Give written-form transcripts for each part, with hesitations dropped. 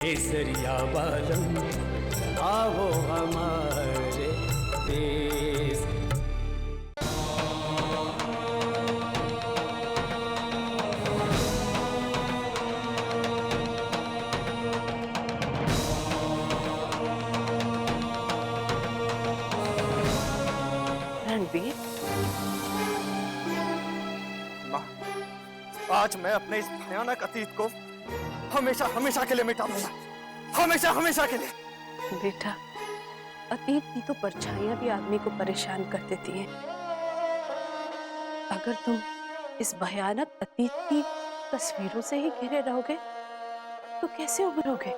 केसरिया बालम आओ हमारे देश। रणबीर, माँ, आज मैं अपने इस भयानक अतीत को हमेशा हमेशा के लिए मिटा दूंगा, हमेशा हमेशा के लिए। बेटा, अतीत की तो परछाइयां भी आदमी को परेशान कर देती हैं। अगर तुम इस भयानक अतीत की तस्वीरों से ही घिरे रहोगे तो कैसे उभरोगे?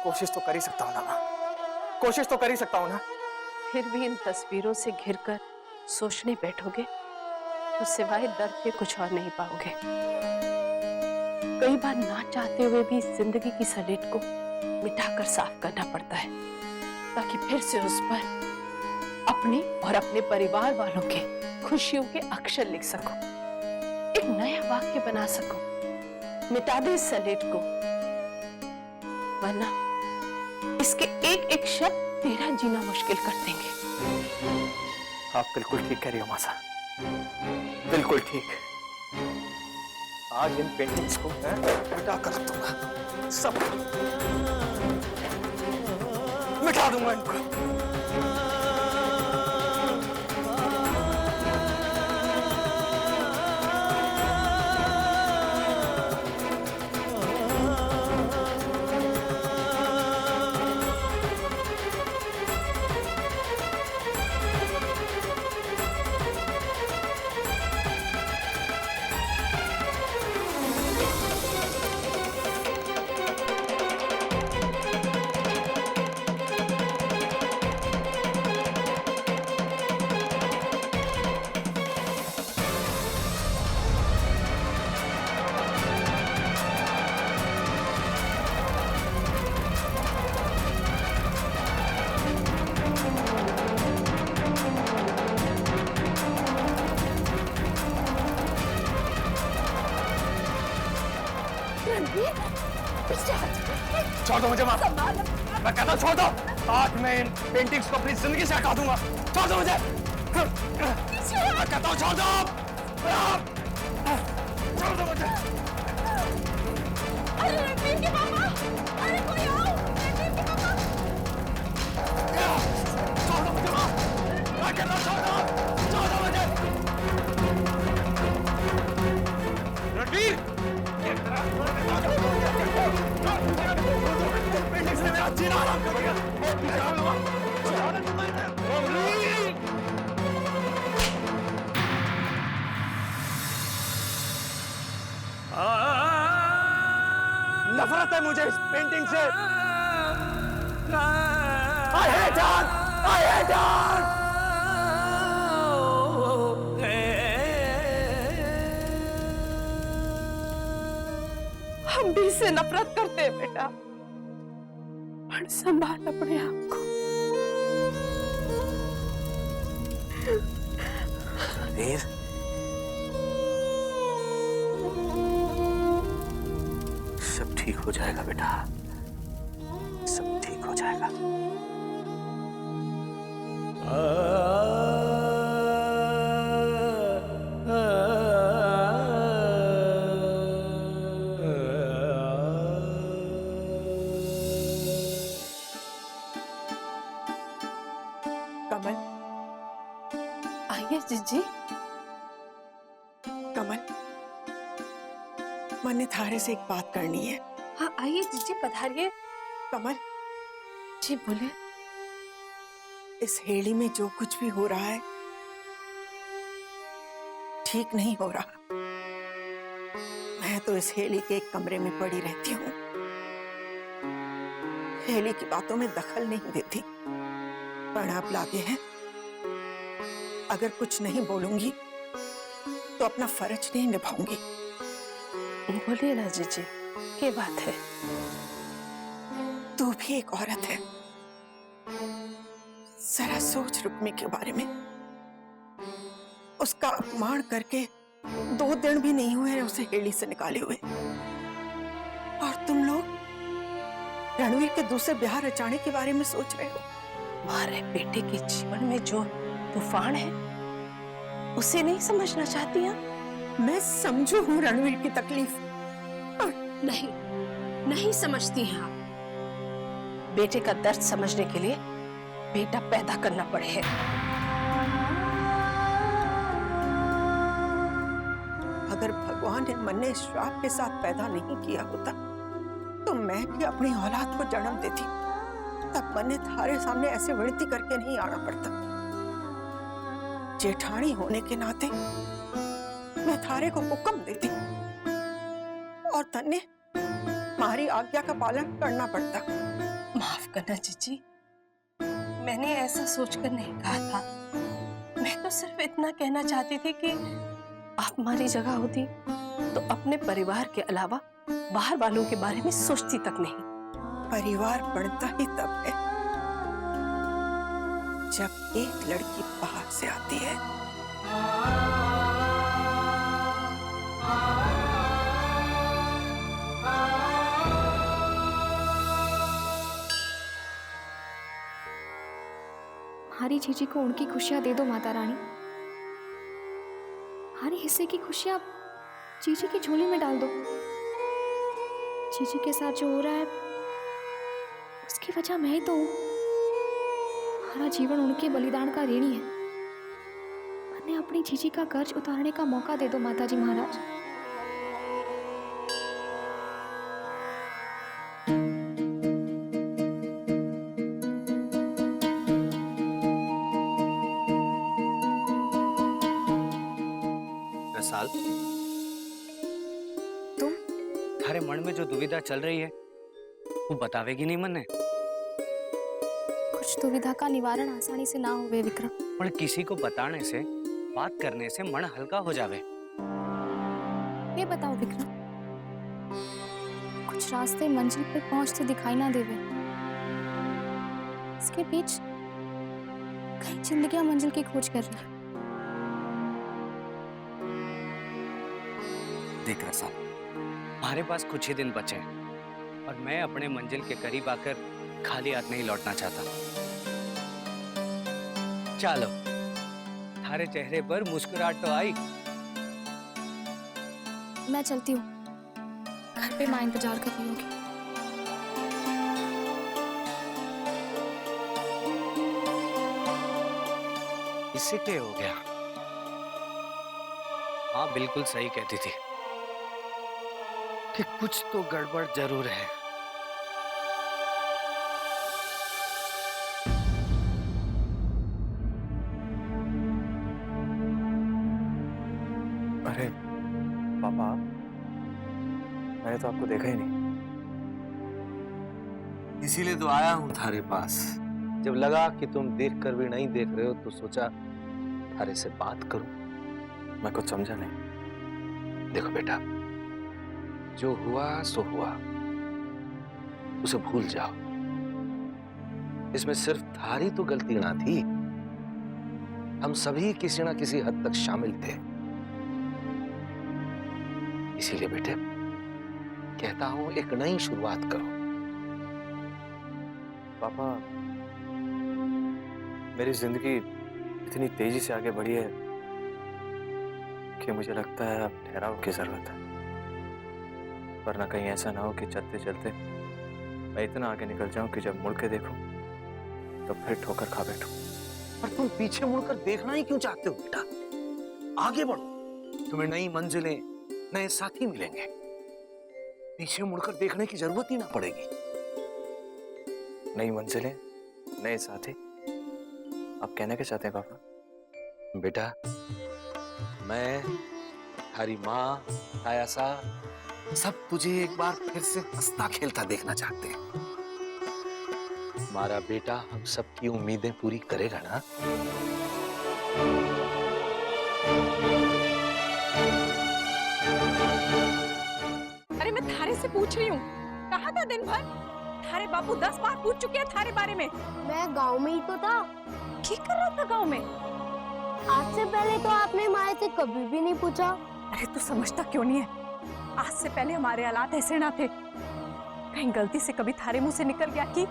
कोशिश तो कर ही सकता हूँ ना माँ, कोशिश तो कर ही सकता हूँ ना। फिर भी इन तस्वीरों से घिरकर सोचने बैठोगे तो सिवाय दर्द के कुछ और नहीं पाओगे। कई बार ना चाहते हुए भी जिंदगी की स्लेट को मिटाकर साफ करना पड़ता है ताकि फिर से उस पर अपने और अपने परिवार वालों के खुशियों के अक्षर लिख सको, एक नया वाक्य बना सको। मिटा दे इस स्लेट को, वरना इसके एक एक शब्द तेरा जीना मुश्किल कर देंगे। आप बिल्कुल ठीक कह रही हो मासा, बिल्कुल ठीक। आज इन पेंटिंग्स को मैं मिटा कर रख दूंगा, सब मिटा दूंगा इनको। छोड़ दो मुझे माँ, मैं कहता छोड़ दो। आज मैं इन पेंटिंग्स को अपनी जिंदगी से हटा दूंगा। छोड़ दो मुझे, मैं कहता हूँ छोड़ दो, छोड़ दो मुझे। अरे रणबीर के पापा, अरे कोई आओ, रणबीर के पापा। छोड़ दो मुझे माँ, मैं कहता हूँ छोड़ दो मुझे। रणबीर, पेंटिंग्स ने मेरा जीना हराम कर दिया। नफरत है मुझे इस पेंटिंग से। I hate her! I hate her! हम भी इससे नफरत करते हैं बेटा, पर संभाल अपने आप को। रणबीर, सब ठीक हो जाएगा बेटा, सब ठीक हो जाएगा। कमल, आइए जीजी। कमल, मैंने थारे से एक बात करनी है। हाँ आइए जीजी, पधारिए। कमल, जी बोले। इस हेड़ी में जो कुछ भी हो रहा है ठीक नहीं हो रहा। मैं तो इस हेली के एक कमरे में पड़ी रहती हूँ, हेली की बातों में दखल नहीं देती, पर आप लागे हैं। अगर कुछ नहीं बोलूंगी तो अपना फर्ज नहीं निभाऊंगी। बोलिए ना जीजी, क्या बात है? तू भी एक औरत है, जरा सोच रुक्मी के बारे में। उसका अपमान करके 2 दिन भी नहीं हुए उसे हेली से निकाले हुए, और तुम लोग रणवीर के दूसरे ब्याह रचाने के बारे में सोच रहे हो? तुम्हारे बेटे के जीवन में जो तूफान है उसे नहीं समझना चाहती हैं? मैं समझू हूँ रणवीर की तकलीफ, नहीं, नहीं समझती हैं आप। बेटे का दर्द समझने के लिए बेटा पैदा करना पड़े है। अगर भगवान ने मन्ने श्राप के साथ पैदा नहीं किया होता तो मैं भी अपनी औलाद को जन्म देती। तब मन्ने थारे सामने ऐसे विनती करके नहीं आना पड़ता। जेठानी होने के नाते मैं थारे को हुक्म देती और तन्ने तुम्हारी आज्ञा का पालन करना पड़ता। माफ करना जीजी, मैंने ऐसा सोचकर नहीं कहा था। मैं तो सिर्फ इतना कहना चाहती थी कि आप हमारी जगह होती तो अपने परिवार के अलावा बाहर वालों के बारे में सोचती तक नहीं। परिवार बनता ही तब है जब एक लड़की बाहर से आती है। हमारी जीजी को उनकी खुशियां दे दो माता रानी। हमारे हिस्से की खुशियां जीजी की झोली में डाल दो। जीजी के साथ जो हो रहा है उसकी वजह मैं ही तो हूँ। हमारा जीवन उनके बलिदान का ऋणी है। मैंने अपनी जीजी का कर्ज उतारने का मौका दे दो माताजी महाराज। साल तुम थारे मन में जो दुविधा चल रही है वो बतावेगी नहीं मन्ने? कुछ दुविधा का निवारण आसानी से ना होवे विक्रम। पर किसी को बताने से, बात करने से मन हल्का हो जावे। ये बताओ विक्रम, कुछ रास्ते मंजिल पर पहुंचते दिखाई ना देवे। इसके बीच कई जिंदगियां मंजिल की खोज कर रही। देख रसाल, हमारे पास कुछ ही दिन बचे हैं और मैं अपने मंजिल के करीब आकर खाली हाथ नहीं लौटना चाहता। चलो, थारे चेहरे पर मुस्कुराहट तो आई। मैं चलती हूँ, घर पे माँ इंतजार कर रही होगी। इससे क्या हो गया? हाँ, बिल्कुल सही कहती थी कि कुछ तो गड़बड़ जरूर है। अरे पापा, मैंने तो आपको देखा ही नहीं। इसीलिए तो आया हूं थारे पास। जब लगा कि तुम देख कर भी नहीं देख रहे हो तो सोचा थारे से बात करूं। मैं कुछ समझा नहीं। देखो बेटा, जो हुआ सो हुआ, उसे भूल जाओ। इसमें सिर्फ थारी तो गलती ना थी, हम सभी किसी ना किसी हद तक शामिल थे। इसीलिए बेटे कहता हूं, एक नई शुरुआत करो। पापा, मेरी जिंदगी इतनी तेजी से आगे बढ़ी है कि मुझे लगता है अब ठहराव की जरूरत है। वरना कहीं ऐसा ना हो कि चलते चलते मैं इतना आगे निकल जाऊं कि जब मुड़ के देखूं तो फिर ठोकर खा बैठूं। पर तुम पीछे मुड़कर देखना ही क्यों चाहते हो बेटा? आगे बढ़ो, तुम्हें नई मंजिलें, नए साथी मिलेंगे। पीछे मुड़कर देखने की जरूरत ही ना पड़ेगी। नई मंजिलें, नए साथी, आप कहना क्या चाहते हैं पापा? बेटा, मैं, हरी माँ, आयासा, सब तुझे एक बार फिर से हंसता खेलता देखना चाहते हैं। हमारा बेटा हम सबकी उम्मीदें पूरी करेगा ना? अरे मैं थारे से पूछ रही हूँ, कहाँ था दिन भर? थारे बापू 10 बार पूछ चुके हैं थारे बारे में। मैं गांव में ही तो था। क्या कर रहा था गांव में? आज से पहले तो आपने माए से कभी भी नहीं पूछा। अरे तू समझता क्यों नहीं है? आज से पहले हमारे हालात ऐसे ना थे। कहीं गलती से कभी थारे मुंह से निकल गया कि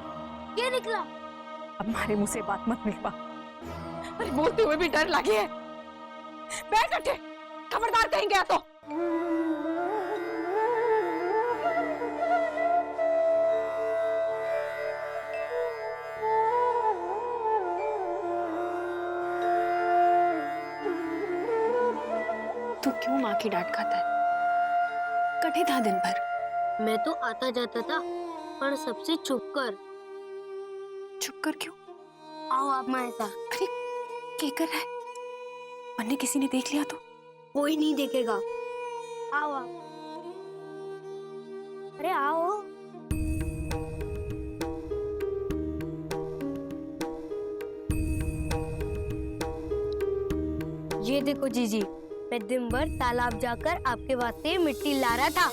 क्या निकला? अब हमारे मुंह से बात मत निकलवा। अरे बोलते हुए भी डर लगे है। बैठ उठे, खबरदार कहीं गया तो। तू क्यों माँ की डांट खाता है? कटे था दिन भर। मैं तो आता जाता था, पर सबसे चुप कर। चुप कर क्यों? आओ आप मेरे साथ। अरे क्या कर रहा है? वरना किसी ने देख लिया तो? कोई नहीं देखेगा। आओ आप। अरे आओ। ये देखो जीजी, मैं दिन भर तालाब जाकर आपके वास्ते मिट्टी ला रहा था।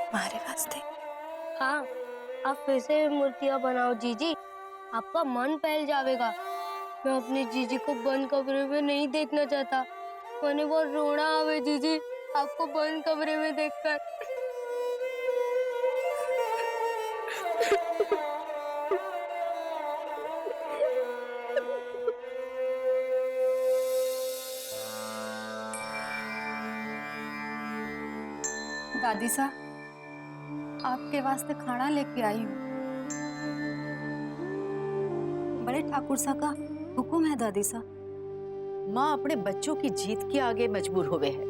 हमारे वास्ते? हाँ, आप फिर से मूर्तियाँ बनाओ जीजी, आपका मन फैल जाएगा। मैं अपनी जीजी को बंद कमरे में नहीं देखना चाहता। मैंने बहुत रोना आवे जीजी, आपको बंद कमरे में देखकर। दादी सा, आपके वास्ते खाना लेके आई हूँ। बड़े ठाकुर सा का हुक्म है दादी सा। माँ अपने बच्चों की जीत के आगे मजबूर हुए है,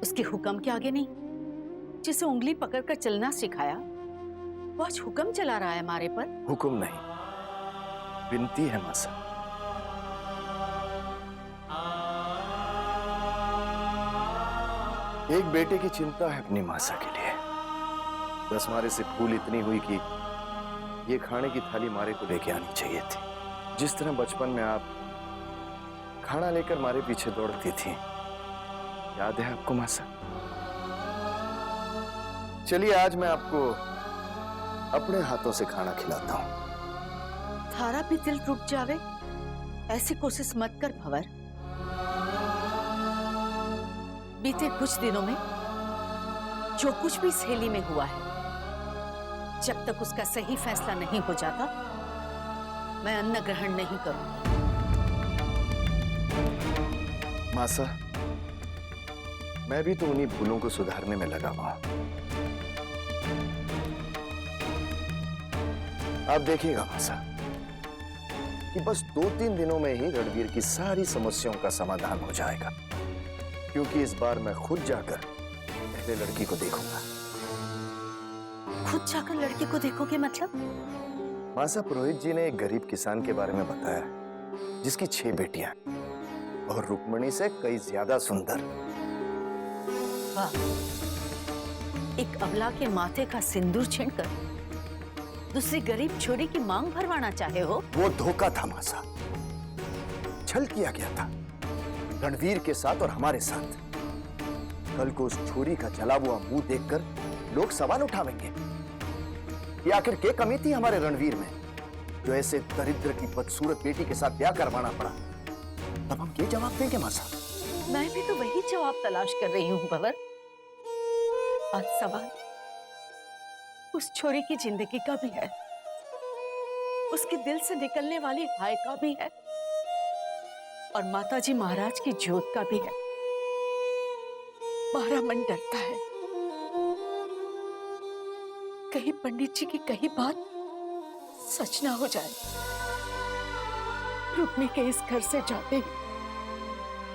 उसके हुक्म के आगे नहीं। जिसे उंगली पकड़कर चलना सिखाया वो आज हुक्म चला रहा है हमारे पर। हुक्म नहीं, विनती है मासा। एक बेटे की चिंता है अपनी मासा के लिए। बस मारे से फूल इतनी हुई कि ये खाने की थाली मारे को लेके आनी चाहिए थी। जिस तरह बचपन में आप खाना लेकर मारे पीछे दौड़ती थी, याद है आपको मासा? चलिए आज मैं आपको अपने हाथों से खाना खिलाता हूं। थारा भी दिल टूट जावे, ऐसी कोशिश मत कर भंवर। बीते कुछ दिनों में जो कुछ भी सहेली में हुआ है, जब तक उसका सही फैसला नहीं हो जाता, मैं अन्न ग्रहण नहीं करूंगी। मासा, मैं भी तो उन्हीं भूलों को सुधारने में लगा हुआ हूं। आप देखिएगा मासा कि बस 2-3 दिनों में ही रणवीर की सारी समस्याओं का समाधान हो जाएगा, क्योंकि इस बार मैं खुद जाकर पहले लड़की को देखूंगा। खुद जाकर लड़के को देखोगे मतलब? मासा, पुरोहित जी ने एक गरीब किसान के बारे में बताया, जिसकी 6 बेटियां और रुक्मणी से कई ज्यादा सुंदर। वाह, एक अबला के माथे का सिंदूर छीनकर दूसरी गरीब छोरी की मांग भरवाना चाहे हो? वो धोखा था मासा, छल किया गया था रणवीर के साथ और हमारे साथ। कल को उस छोरी का जला हुआ मुंह देखकर लोग सवाल उठावेंगे कि आखिर क्या कमी थी हमारे रणवीर में, जो ऐसे दरिद्र की बदसूरत बेटी के साथ ब्याह करवाना पड़ा। तब हम क्या जवाब देंगे मासा? मैं भी तो वही जवाब तलाश कर रही हूँ भंवर। आज सवाल उस छोरी की जिंदगी का भी है, उसके दिल से निकलने वाली हाय का भी है, और माताजी महाराज की जोत का भी है। 12 मन डरता है कहीं पंडित जी की कही बात सच ना हो जाए। रुक्मी के इस घर से जाते ही,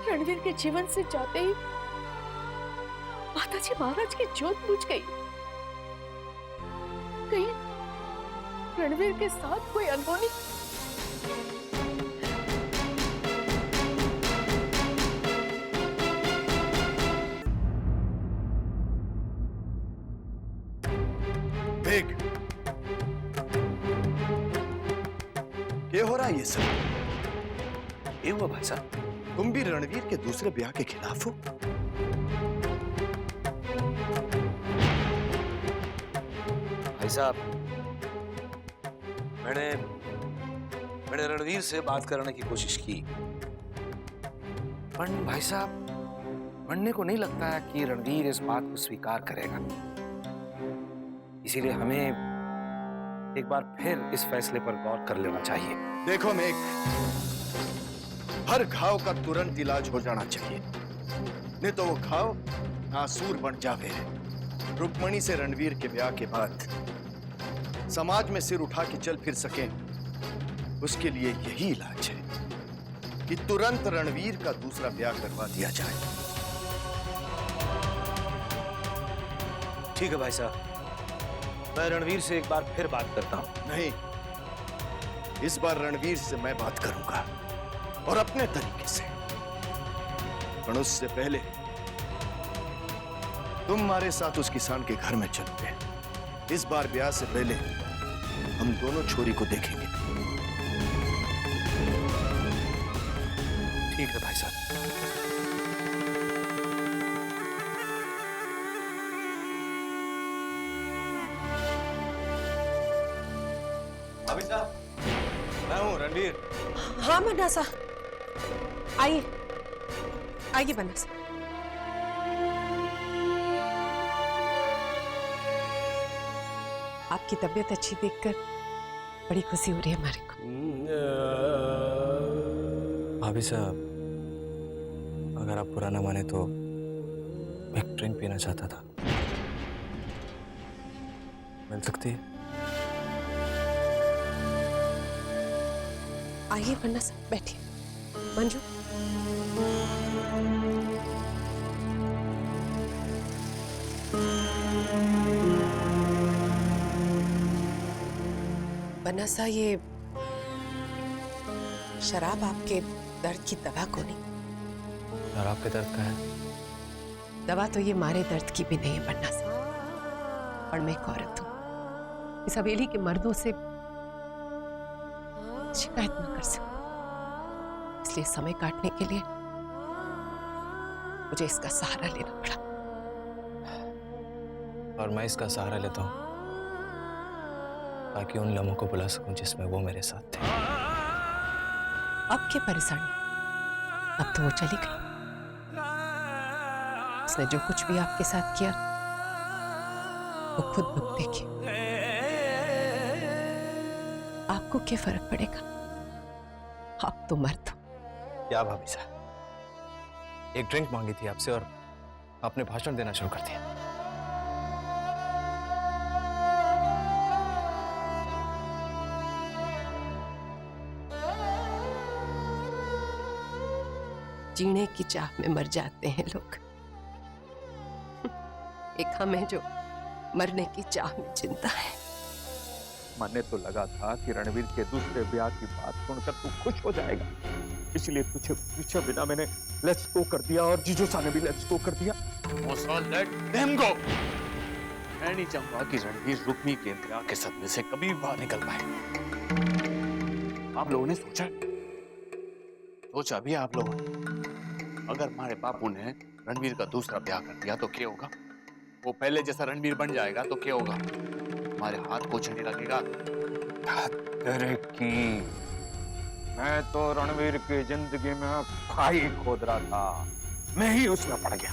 रणवीर के जीवन से जाते ही माताजी महाराज की जोत बुझ गई। कहीं रणवीर के साथ कोई अनहोनी। देख, क्या हो रहा है ये सब? ये हुआ भाई साहब? तुम भी रणवीर के दूसरे ब्याह के खिलाफ हो? भाई साहब, मैंने रणवीर से बात करने की कोशिश की, पर भाई साहब बनने को नहीं लगता है कि रणवीर इस बात को स्वीकार करेगा। इसीलिए हमें एक बार फिर इस फैसले पर गौर कर लेना चाहिए। देखो मेघ, हर घाव का तुरंत इलाज हो जाना चाहिए, नहीं तो वो घाव नासूर बन जावे। रुक्मणी से रणवीर के ब्याह के बाद समाज में सिर उठा के चल फिर सके, उसके लिए यही इलाज है कि तुरंत रणवीर का दूसरा ब्याह करवा दिया जाए। ठीक है भाई साहब, मैं रणवीर से एक बार फिर बात करता हूं। नहीं, इस बार रणवीर से मैं बात करूंगा और अपने तरीके से। पर उससे पहले तुम हमारे साथ उस किसान के घर में चलोगे। इस बार ब्याह से पहले हम दोनों छोरी को देखेंगे। ठीक है भाई साहब। भाभी साहब, मैं हूँ रणवीर। हाँ बन्ना सा, आइए आइए बन्ना सा। आपकी तबीयत अच्छी देखकर बड़ी खुशी हो रही है हमारे को। भाभी साहब, अगर आप बुरा ना माने तो एक ड्रिंक पीना चाहता था, मिल सकती है? आइए बन्ना सा, बैठिए। मंजू, बन्ना सा, ये शराब आपके दर्द की दवा को नहीं। और आपके दर्द का है? दवा तो ये मारे दर्द की भी नहीं है बन्ना सा। और मैं एक औरत हूं, इस हवेली के मर्दों से शिकायत न कर सकूं, इसलिए समय काटने के लिए मुझे इसका सहारा लेना पड़ा। और मैं इसका सहारा लेता हूं ताकि उन लम्हों को बुला सकूं जिसमें वो मेरे साथ थे। अब क्या परेशानी, अब तो वो चली गई। उसने जो कुछ भी आपके साथ किया वो खुद भुगतेगी। आपको क्या फर्क पड़ेगा, आप तो मर्द हो। क्या भाभी साहब, एक ड्रिंक मांगी थी आपसे और आपने भाषण देना शुरू कर दिया। जीने की चाह में मर जाते हैं लोग, एक हम है जो मरने की चाह में जिंदा है। मने तो लगा था कि रणवीर के दूसरे ब्याह की बात सुनकर तू खुश हो जाएगा, इसलिए तुझे पूछे बिना मैंने लेट्स गो कर दिया और जीजूसा ने भी लेट्स गो कर दिया। Let them go. मैं नहीं चाहूंगा कि रणवीर रुक्मी के ब्याह के सदमे से कभी बाहर निकल पाए। आप लोगों ने सोचा भी आप लोग, अगर हमारे बापू ने रणवीर का दूसरा ब्याह कर दिया तो क्या होगा? वो पहले जैसा रणवीर बन जाएगा तो क्या होगा? हमारे हाथ पोछने लगेगा। तेरे की, मैं तो रणवीर की जिंदगी में खाई खोद रहा था, मैं ही उसमें पड़ गया।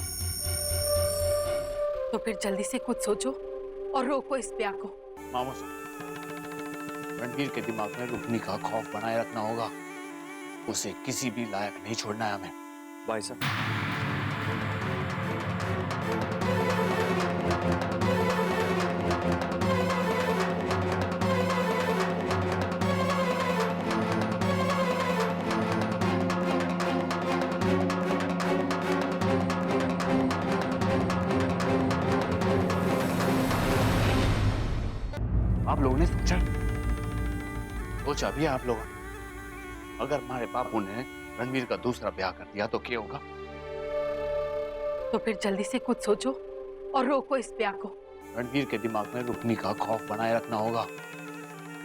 तो फिर जल्दी से कुछ सोचो और रोको इस ब्याह को। मामू साहब, रणवीर के दिमाग में रुक्मी का खौफ बनाए रखना होगा। उसे किसी भी लायक नहीं छोड़ना है हमें। भाई साहब, आप लोगों ने सोचा भी आप लोगों ने, अगर हमारे बापू ने रणवीर का दूसरा ब्याह कर दिया तो क्या होगा? तो फिर जल्दी से कुछ सोचो और रोको इस ब्याह को। रणवीर के दिमाग में रुक्मी का खौफ बनाए रखना होगा।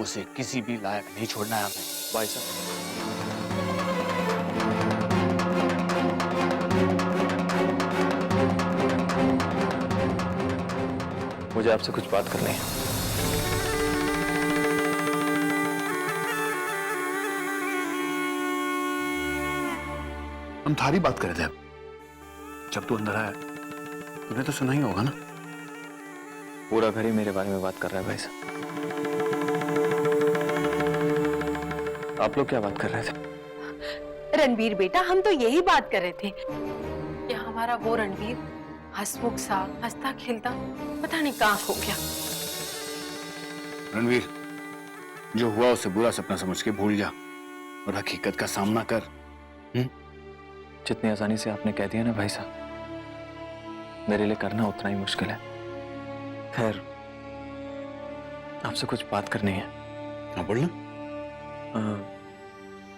उसे किसी भी लायक नहीं छोड़ना है हमें। भाई साहब, मुझे आपसे कुछ बात करनी है। हम थारी बात कर रहे थे। जब तू अंदर आया तुमने तो सुना ही होगा ना। पूरा घर ही मेरे बारे में बात कर रहा है भाई साहब। आप लोग क्या बात कर रहे थे? रणवीर बेटा, हम तो यही बात कर रहे थे कि हमारा वो रणवीर हंसमुख सा, हंसता खेलता पता नहीं कहाँ खो गया। रणवीर, जो हुआ उसे बुरा सपना समझ के भूल जा और हकीकत का सामना कर। जितनी आसानी से आपने कह दिया ना भाई साहब, मेरे लिए करना उतना ही मुश्किल है। खैर, आपसे कुछ बात करनी है। हाँ बोलना।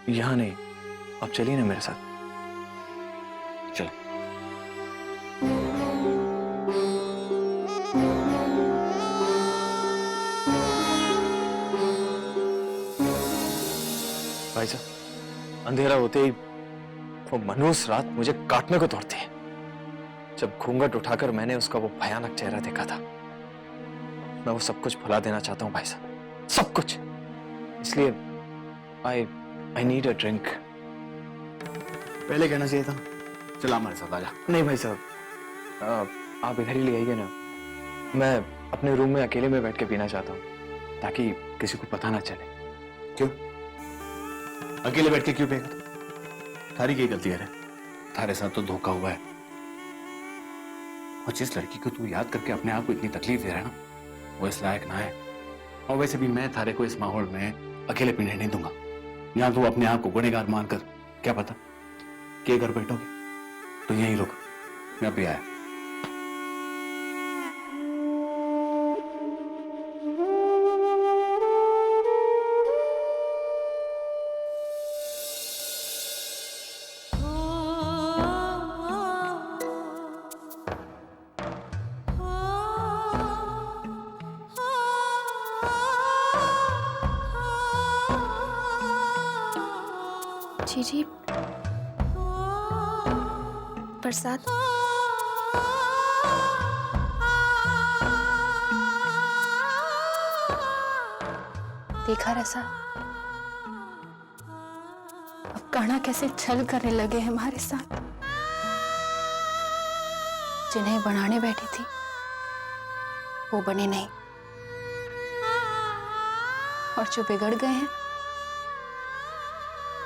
यहाँ नहीं, आप चलिए ना मेरे साथ। चल। भाई साहब, अंधेरा होते ही वो मनहूस रात मुझे काटने को दौड़ती है। जब घूंघट उठाकर मैंने उसका वो भयानक चेहरा देखा था, मैं वो सब कुछ भुला देना चाहता हूँ भाई साहब, सब कुछ। इसलिए आई नीड अ ड्रिंक। पहले कहना चाहिए था। चल हमारे साथ आजा। नहीं भाई साहब, आप इधर ही ले आइए ना। मैं अपने रूम में अकेले में बैठ के पीना चाहता हूँ, ताकि किसी को पता ना चले। क्यों? अकेले बैठ के क्यों पिएगा? थारी की गलती है रे, थारे साथ तो धोखा हुआ है। और जिस लड़की को तू याद करके अपने आप को इतनी तकलीफ दे रहा है ना, वो इस लायक ना है। और वैसे भी मैं थारे को इस माहौल में अकेले पीने नहीं दूंगा। यहाँ तू अपने आप को गुनहगार मानकर क्या पता के घर बैठोगे, तो यहीं रुक, मैं अभी आया। जीजी, बरसात। देखा रसा, अब कान्हा कैसे छल करने लगे हैं हमारे साथ। जिन्हें बनाने बैठी थी वो बने नहीं, और जो बिगड़ गए हैं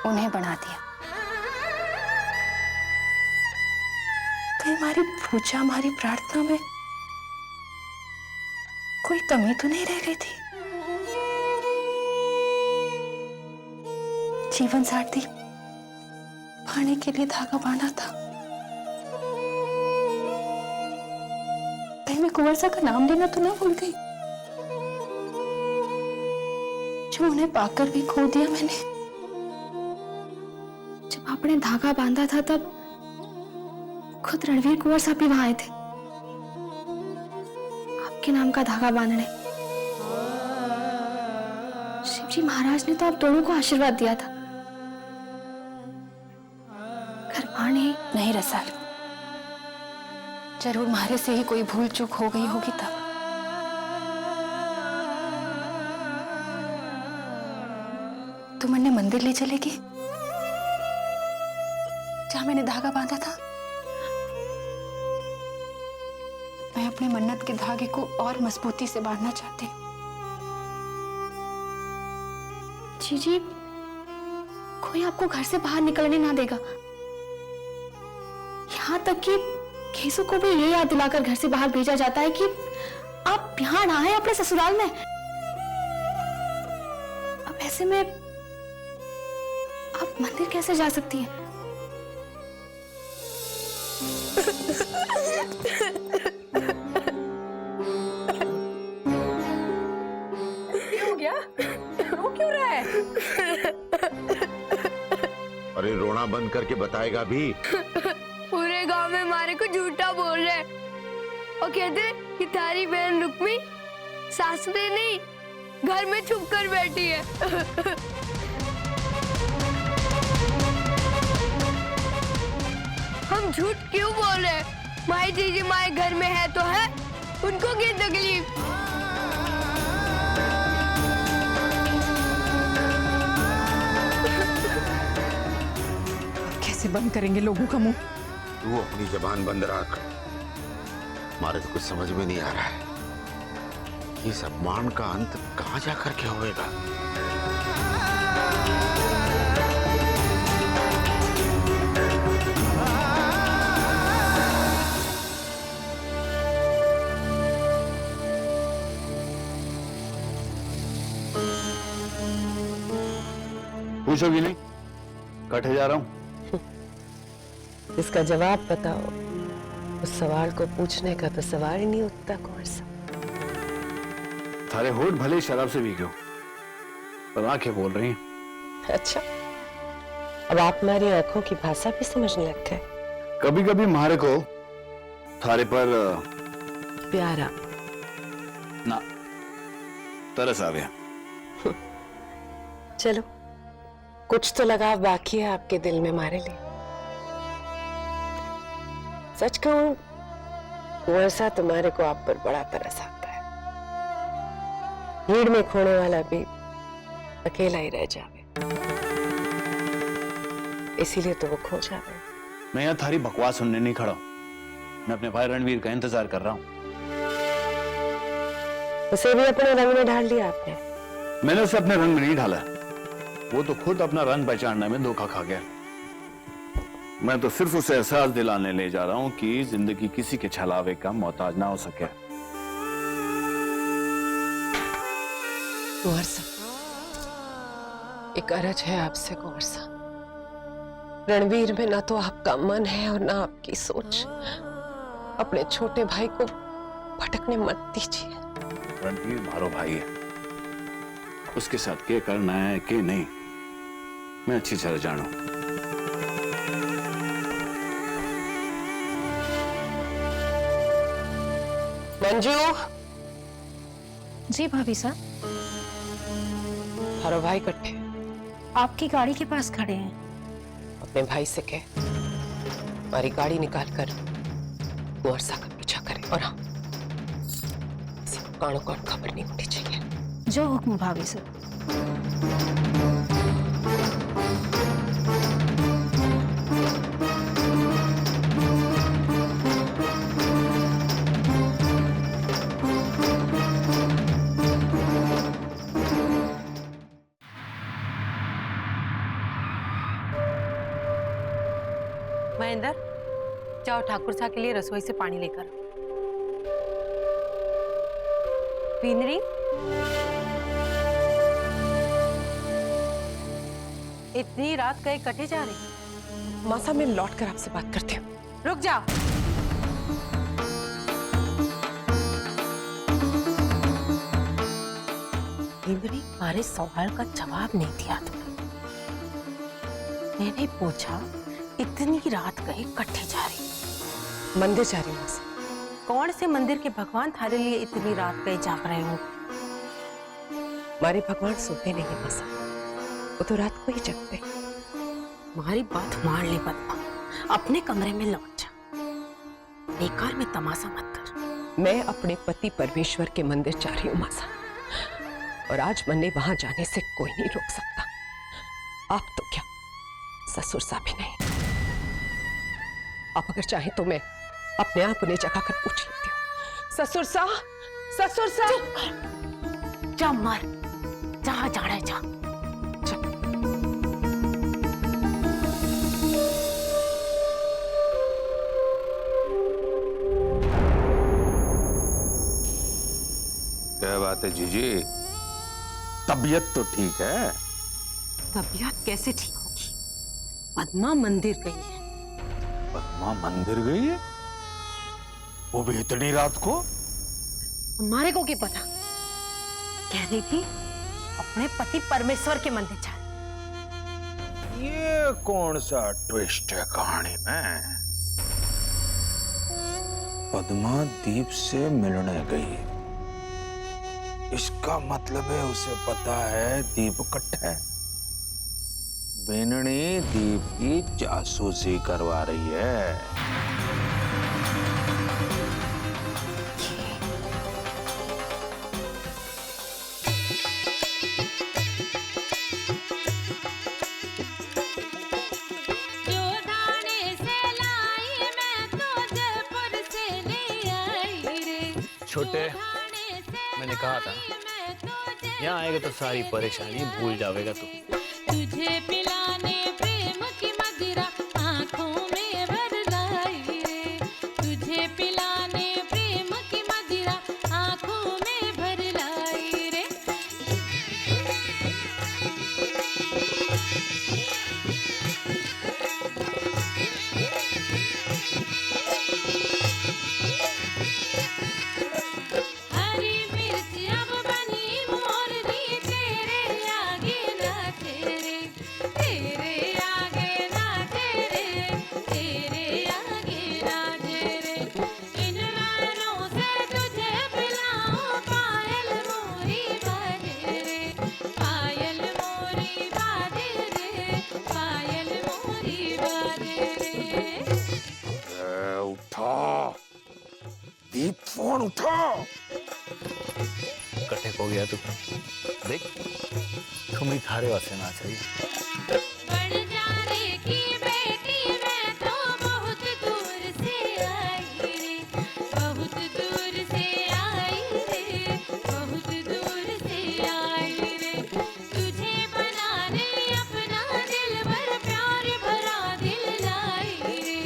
उन्हें बना दिया। कहीं हमारी पूजा, हमारी प्रार्थना में कोई कमी तो नहीं रह गई थी? जीवन साथी पाने के लिए धागा बांधा था, कहीं मैं कुंवर का नाम लेना तो ना भूल गई, जो उन्हें पाकर भी खो दिया मैंने। जब आपने धागा बांधा था तब खुद रणवीर कुंवर साहब भी वहां आए थे, आपके नाम का धागा बांधने। शिवजी महाराज ने तो आप दोनों को आशीर्वाद दिया था। घरवाणी नहीं रसाल, जरूर हमारे से ही कोई भूल चूक हो गई होगी तब। तुम मैंने मंदिर ले चलेगी जहां मैंने धागा बांधा था। मैं अपने मन्नत के धागे को और मजबूती से बांधना चाहती हूँ। जीजी, कोई आपको घर से बाहर निकलने ना देगा। यहाँ तक कि केसु को भी ये याद दिलाकर घर से बाहर भेजा जाता है कि आप यहाँ ना आए अपने ससुराल में। अब ऐसे में आप मंदिर कैसे जा सकती हैं? क्या हो गया? रो क्यों रहा है? अरे रोना बंद करके बताएगा भी। पूरे गांव में हमारे को झूठा बोल रहे और कहते कि तारी बहन रुक्मी सासुरे नहीं घर में छुप कर बैठी है। हम झूठ क्यों बोल रहे? माई जीजी माई घर में है तो है, उनको क्या तकलीफ? कैसे बंद करेंगे लोगों का मुंह? तू अपनी जबान बंद रख। हमारे तो कुछ समझ में नहीं आ रहा है, इस अपमान का अंत कहां जाकर के होएगा। पूछोगी नहीं? कटे जा रहा हूं। इसका जवाब बताओ। उस सवाल को पूछने का तो सवाल ही नहीं उठता। कौन सा? थारे होठ भले शराब से भीगे हो, पर आंखें बोल रही हैं। अच्छा, अब आप हमारी आंखों की भाषा भी समझने लग गए। कभी कभी मारे को थारे पर प्यारा ना तरस आ गया। चलो, कुछ तो लगाव बाकी है आपके दिल में हमारे लिए। सच कहूं, वैसा तुम्हारे को आप पर बड़ा तरस आता है। भीड़ में खोने वाला भी अकेला ही रह जावे, इसीलिए तो वो खो जावे। मैं यहाँ थारी बकवास सुनने नहीं खड़ा हूं। मैं अपने भाई रणवीर का इंतजार कर रहा हूं। उसे भी अपने रंग में ढाल लिया आपने? मैंने उसे अपने रंग में नहीं ढाला, वो तो खुद अपना रंग पहचानने में धोखा खा गया। मैं तो सिर्फ उसे एहसास दिलाने ले जा रहा हूं कि जिंदगी किसी के छलावे का मोहताज ना हो सके। कुंवर साहब, एक अर्ज है आपसे कुंवर साहब। रणवीर में ना तो आपका मन है और ना आपकी सोच। अपने छोटे भाई को भटकने मत दीजिए। रणवीर मारो भाई है, उसके साथ क्या करना है क्या नहीं मैं अच्छी तरह जानू। मंजू। जी भाभी साहब। हरो भाई इकट्ठे आपकी गाड़ी के पास खड़े हैं। अपने भाई से कह हमारी गाड़ी निकाल कर कुंवर साहब का पीछा करे। और हाँ, कानो कान खबर नहीं होनी चाहिए। जो हुक्म भाभी साहब। महेंद्र, जाओ ठाकुर साहब के लिए रसोई से पानी लेकर। पीनरी, इतनी रात कहीं कटे जा रही? मासा, मैं लौट कर आपसे बात करती हूँ। रुक जा। पीनरी, हमारे सवाल का जवाब नहीं दिया तुमने। मैंने पूछा इतनी रात कहीं कटे जा रही? मंदिर जा रही हूँ मासा। कौन से मंदिर के भगवान थारे लिए इतनी रात कहीं जाग रहे हो? हमारे भगवान सोते नहीं मासा, वो तो रात को ही जगते। हमारी बात मान ले पद्मा, अपने कमरे में लौट जा। बेकार में तमाशा मत कर। मैं अपने पति परमेश्वर के मंदिर जा रही हूँ मासा, और आज मैंने वहां जाने से कोई नहीं रोक सकता। आप तो क्या, ससुर सा भी नहीं। आप अगर चाहे तो मैं अपने आप उन्हें जगा कर पूछ लेती हूँ। ससुर सा, ससुर सा। जा मर, जहां जाना है जा। क्या बात है जीजी, तबीयत तो ठीक है? तबीयत कैसे ठीक होगी? पद्मा मंदिर गई है। पद्मा मंदिर गई है? वो भी इतनी रात को? हमारे को क्या पता? कह रही थी अपने पति परमेश्वर के मंदिर जा। ये कौन सा ट्विस्ट है कहानी में? पद्मा दीप से मिलने गई, इसका मतलब है उसे पता है दीप कट है। बेननी दीप की जासूसी करवा रही है। जो दाने से लाई छोटे, मैंने कहा था यहाँ आएगा तो सारी परेशानी भूल जाएगा तू। तुझे पिलाने प्रेम की मदिरा आंखों में भर लाई रे, तुझे पिलाने प्रेम की मदिरा आंखों में भर लाई रे। हरी मिर्च अब बनी मोरनी तेरे आगे नाचे रे, तेरे आगे नाचे रे, तेरे आगे नाचे रे। इन गानों से तुझे पिलाऊं पायल मोरी बाजे रे, पायल मोरी बाजे रे, पायल मोरी बाजे रे। उठा दीप, फोन उठा। कटे हो गया तू, देख तुम्हें थारे वास्ते ना चाहिए। बड़जारे की बेटी मैं तो बहुत दूर से आई रे, बहुत दूर से आई रे, बहुत दूर से आई रे। तुझे बनाने अपना दिल भर प्यार भरा दिल लाई रे,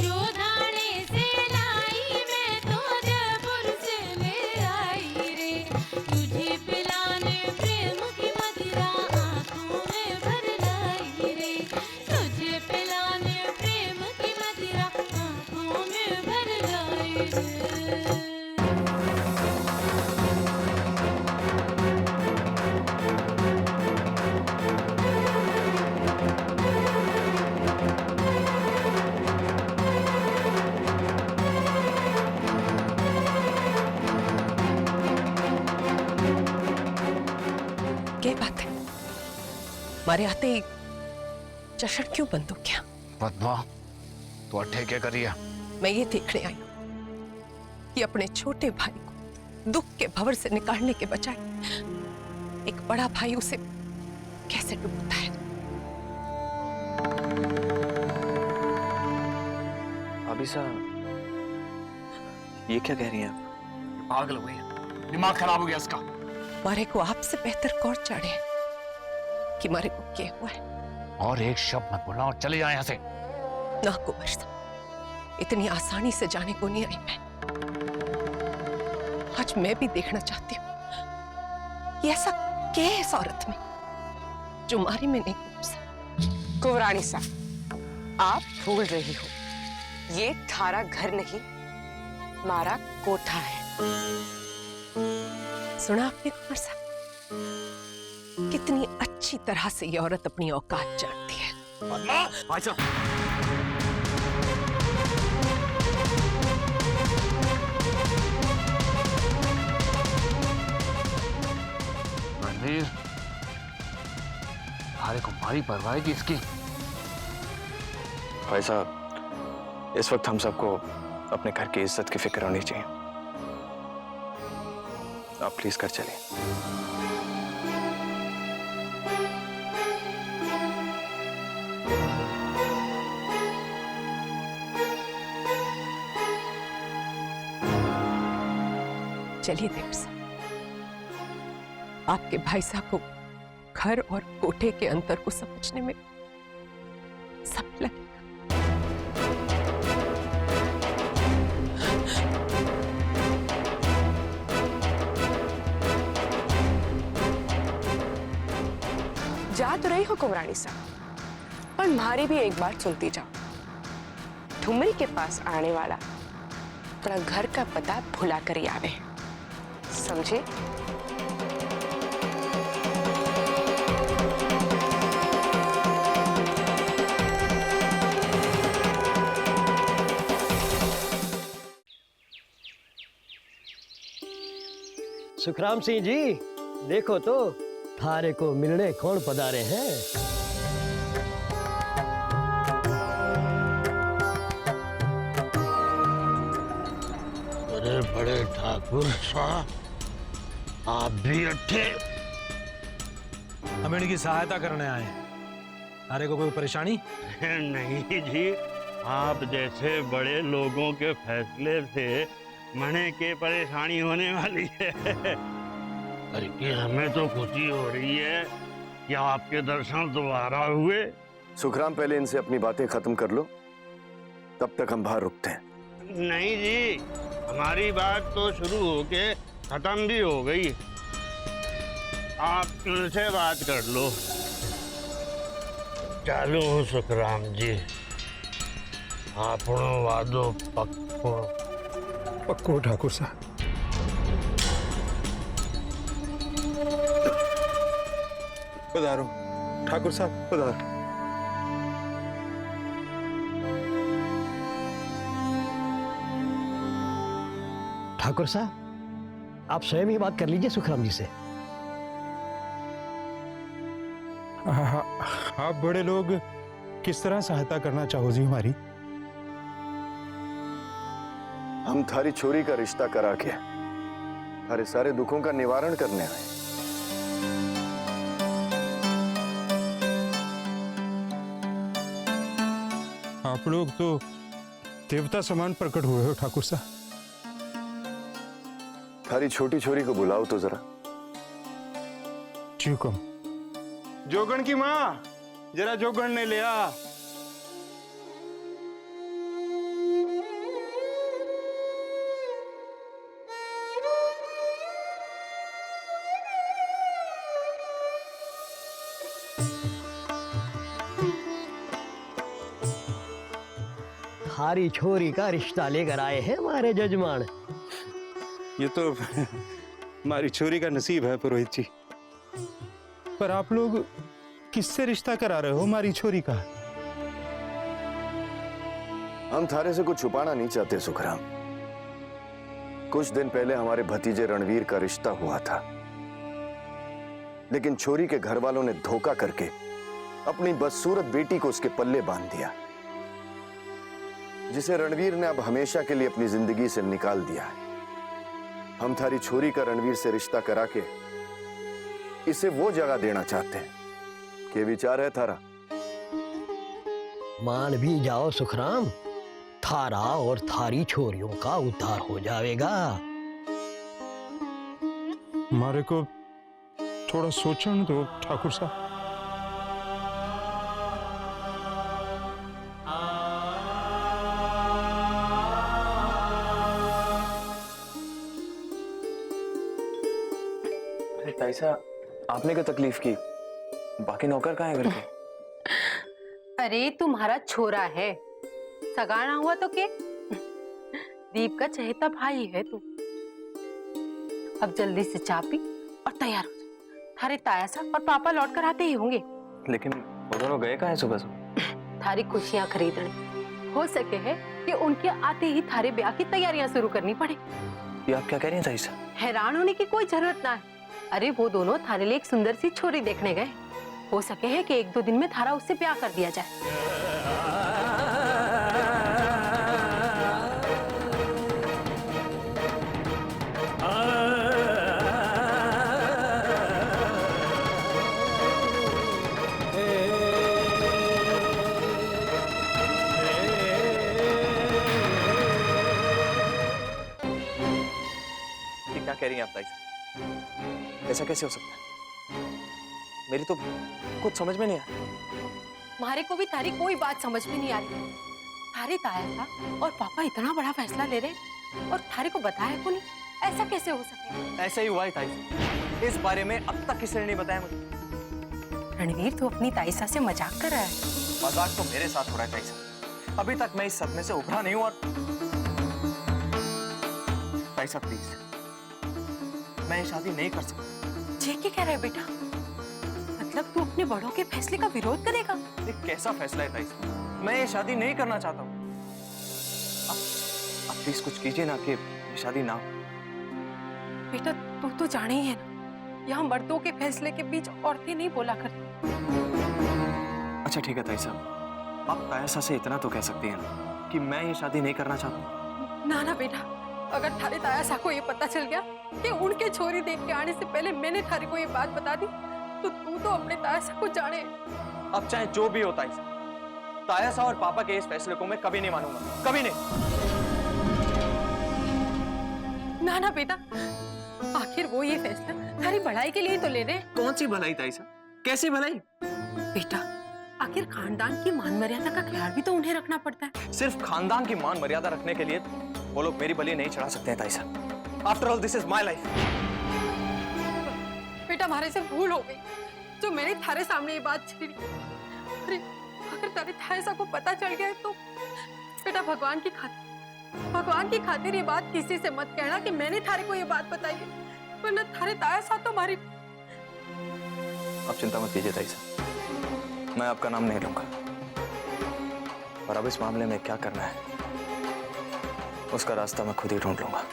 जो धाने से लाई मैं तो जयपुर से ले आई रे। तुझे पिलाने प्रेम की मदिरा आंखों में भर लाई रे, तुझे पिलाने प्रेम की मदिरा आंखों में भर लाई रे। क्या बात है, मारे आते ही जश्न क्यों बंद हो गया? पद्मा, तू अठे क्या कर रही है? मैं ये देखने आई हूं कि अपने छोटे भाई को दुख के भंवर से निकालने के बजाय एक बड़ा भाई उसे कैसे डूबता है। भाभी साहब, ये क्या कह रही हैं आप? पागल हो गई है, दिमाग खराब हो गया इसका। मारे को आपसे बेहतर कौन जाने कि मारे को क्या हुआ है। और एक शब्द मत बोलना और चले जाए यहाँ से। ना कुंवर साहब, इतनी आसानी से जाने को नहीं आई मैं। आज मैं भी देखना चाहती हूँ कि ऐसा क्या है इस औरत में जो मारी में नहीं घुस सकती। कुंवरानी साहब, आप भूल रही हो, ये थारा घर नहीं, मारा कोठा है। सुना आपने कुंवर साहब, कितनी अच्छी तरह से ये औरत अपनी औकात जानती है। पद्मा, आजा। रणवीर, थारे को मारी परवाह है कि इसकी? भाई साहब, इस वक्त हम सबको अपने घर की इज्जत की फिक्र होनी चाहिए। आप प्लीज कर चलिए। चलिए देव साहब, आपके भाई साहब को घर और कोठे के अंतर को समझने में सब लगेगा। जा तो रही हो कुंवरानी साहब, पर हमारी भी एक बात सुनती जाओ। ठुमरी के पास आने वाला अपना घर का पता भुला कर ही आवे, समझे? सुखराम सिंह जी, देखो तो थारे को मिलने कौन पधारे हैं। अरे बड़े ठाकुर साहब, आप भी अट्ठे? हम इनकी सहायता करने आए हैं। अरे को कोई परेशानी? नहीं जी, आप जैसे बड़े लोगों के फैसले से मने के परेशानी होने वाली है। अरे कि हमें तो खुशी हो रही है कि आपके दर्शन दोबारा हुए। सुखराम, पहले इनसे अपनी बातें खत्म कर लो, तब तक हम बाहर रुकते हैं। नहीं जी, हमारी बात तो शुरू होके खत्म भी हो गई। आप इनसे बात कर लो। चालू सुखराम जी, आपनो वादो पक्को पक्को ठाकुर साहब। पधारो ठाकुर साहब, पधारो। ठाकुर साहब, आप स्वयं ही बात कर लीजिए सुखराम जी से। आप बड़े लोग किस तरह सहायता करना चाहो जी हमारी? हम थारी छोरी का रिश्ता करा के थारे सारे दुखों का निवारण करने आए। आप लोग तो देवता समान प्रकट हुए हो ठाकुर साहब। थारी छोटी छोरी को बुलाओ तो जरा। चुकम। जोगण की माँ, जरा जोगण ने ले आ। थारी छोरी का रिश्ता लेकर आए हैं हमारे जजमान। ये तो हमारी छोरी का नसीब है पुरोहित जी। पर आप लोग किससे रिश्ता करा रहे हो हमारी छोरी का? हम थारे से कुछ छुपाना नहीं चाहते सुखराम। कुछ दिन पहले हमारे भतीजे रणवीर का रिश्ता हुआ था, लेकिन छोरी के घर वालों ने धोखा करके अपनी बदसूरत बेटी को उसके पल्ले बांध दिया, जिसे रणवीर ने अब हमेशा के लिए अपनी जिंदगी से निकाल दिया है। हम थारी छोरी का रणवीर से रिश्ता करा के इसे वो जगह देना चाहते हैं। क्या विचार है थारा? मान भी जाओ सुखराम, थारा और थारी छोरियों का उद्धार हो जाएगा। हमारे को थोड़ा सोचने दो ठाकुर साहब। ताईसा, आपने क्या तकलीफ की? बाकी नौकर कहाँ है घर के? अरे तुम्हारा छोरा है, सगाना हुआ तो के? दीप का चहेता भाई है तू। अब जल्दी से चाय पी और तैयार हो जा। थारे ताया साहब और पापा लौट कर आते ही होंगे। लेकिन वो दोनों गए कहाँ हैं सुबह सुबह? थारी खुशियां खरीदने। हो सके है कि उनके आते ही थारे ब्याह की तैयारियां शुरू करनी पड़े। ये आप क्या कह रही हैं ताईसा? हैरान होने की कोई जरूरत ना है। अरे वो दोनों थारे लिए एक सुंदर सी छोरी देखने गए। हो सके है कि 1-2 दिन में थारा उससे ब्याह कर दिया जाए। ये क्या कह रही हैं आप ताईसा? ऐसा कैसे हो सकता है? मेरी तो कुछ समझ में नहीं आया। मारे को भी थारी कोई बात समझ में नहीं आ रही। थारे ताया था और पापा इतना बड़ा फैसला ले रहे और थारे को बताया को नहीं। ऐसा कैसे हो सके? ऐसा ही हुआ है ताईसा। इस बारे में अब तक किसी ने नहीं बताया मुझे। रणवीर तो अपनी ताईसा से मजाक कर रहा है। मजाक तो मेरे साथ हो रहा है ताईसा। अभी तक मैं इस सदमे से उभरा नहीं हूं। और ताईसा प्लीज, मैं ये शादी नहीं कर सकता। ये क्या कह रहा है बेटा? मतलब तू अपने बड़ों के फैसले का विरोध करेगा? ये कैसा फैसला है ताईसा? मैं ये शादी नहीं करना चाहता हूँ। आप प्लीज कुछ कीजिए ना कि ये शादी ना हो। बेटा तू तो जाने ही है ना, यहाँ मर्दों के फैसले के बीच औरतें नहीं बोला करती। अच्छा ठीक है ताईसा, आप तायसा से इतना तो कह सकती हैं ना कि मैं ये शादी नहीं करना चाहता। ना ना बेटा, अगर थारे ताया को ये पता चल गया कि उनके छोरी देख के आने से पहले मैंने थारे को ये बात बता दी, तो तू तो अपने ताया को जाने। अब चाहे जो भी होता है, तायसा और पापा के इस फैसले को मैं कभी नहीं मानूंगा, कभी नहीं। ना ना बेटा, आखिर वो ये फैसला थारी भलाई के लिए तो ले रहे। कौन सी भलाई ताई साहब, कैसी भलाई? बेटा, आखिर खानदान की मान मर्यादा का ख्याल भी तो उन्हें रखना पड़ता है। सिर्फ खानदान की मान मर्यादा रखने के लिए वो लोग मेरी बलि नहीं चढ़ा सकते हैं ताई साहब। After all this is my life. बेटा, हमारे से भूल हो गई जो मैंने थारे सामने ये बात छेड़ी। अरे अगर तारे थायसा को पता चल गया तो बेटा, भगवान की खातिर ये बात किसी से मत कहना कि मैंने थारे को ये बात बताई है, वरना थारे तायसा तो हमारी। आप चिंता मत कीजिए ताई साहब, मैं आपका नाम नहीं लूंगा। और अब इस मामले में क्या करना है उसका रास्ता मैं खुद ही ढूंढ लूंगा।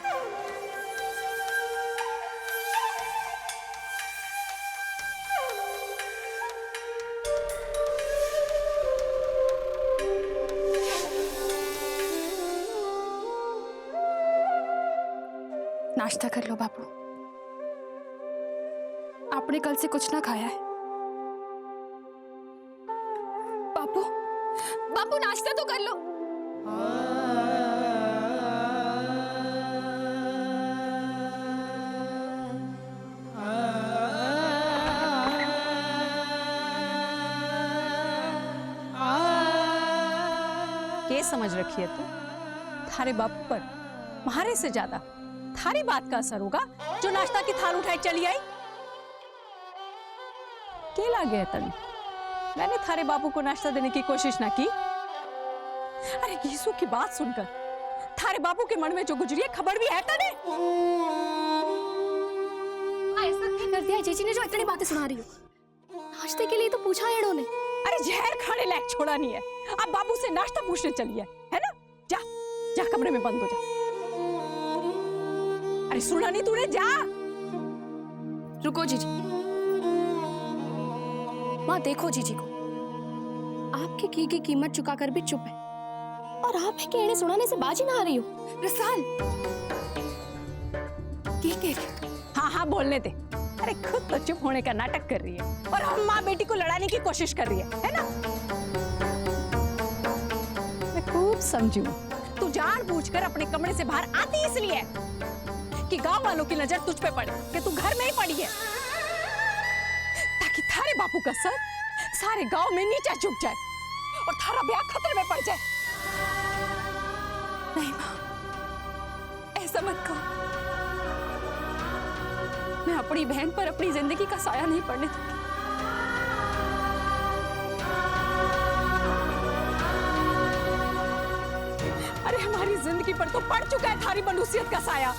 नाश्ता कर लो बापू, आपने कल से कुछ ना खाया है। बापू, बापू नाश्ता तो कर लो। क्या समझ रखी है तू? थारे बापू पर मारे से ज्यादा थारी बात का असर होगा जो नाश्ता की थाल उठाई चली आई। क्या लागे है तनी? मैंने थारे बापू को नाश्ता देने की कोशिश ना की। अरे गीसू की बात सुनकर थारे बापू के मन में जो गुजरी है खबर भी है तने? ऐसा क्या कर दिया जीजी ने जो इतनी बातें सुना रही हो? नाश्ते के लिए तो पूछा है इन्होंने। अरे जहर खाने लायक छोड़ा नहीं है, अब बाबू से नाश्ता पूछने चली है ना? जा जा कमरे में बंद हो जा। अरे सुना नहीं तूने? जा। रुको जीजी। माँ देखो जीजी को, आपके की कीमत चुकाकर भी चुप है और आप है कहने सुनाने से बाजी ना आ रही हो। रसान की हाँ हाँ बोलने दे। अरे खुद तो चुप होने का नाटक कर रही है और हम माँ बेटी को लड़ाने की कोशिश कर रही है ना? मैं खूब समझू, तू जानबूझकर अपने कमरे से बाहर आती इसलिए कि गांव वालों की नजर तुझ पे पड़े कि तू घर में ही पड़ी है, ताकि थारे बापू का सर सारे गांव में नीचा झुक जाए और थारा ब्याह खतरे में पड़ जाए। नहीं माँ, ऐसा मत कहो। मैं अपनी बहन पर अपनी जिंदगी का साया नहीं पड़ने दूंगी। अरे हमारी जिंदगी पर तो पड़ चुका है थारी मनुष्यत का साया।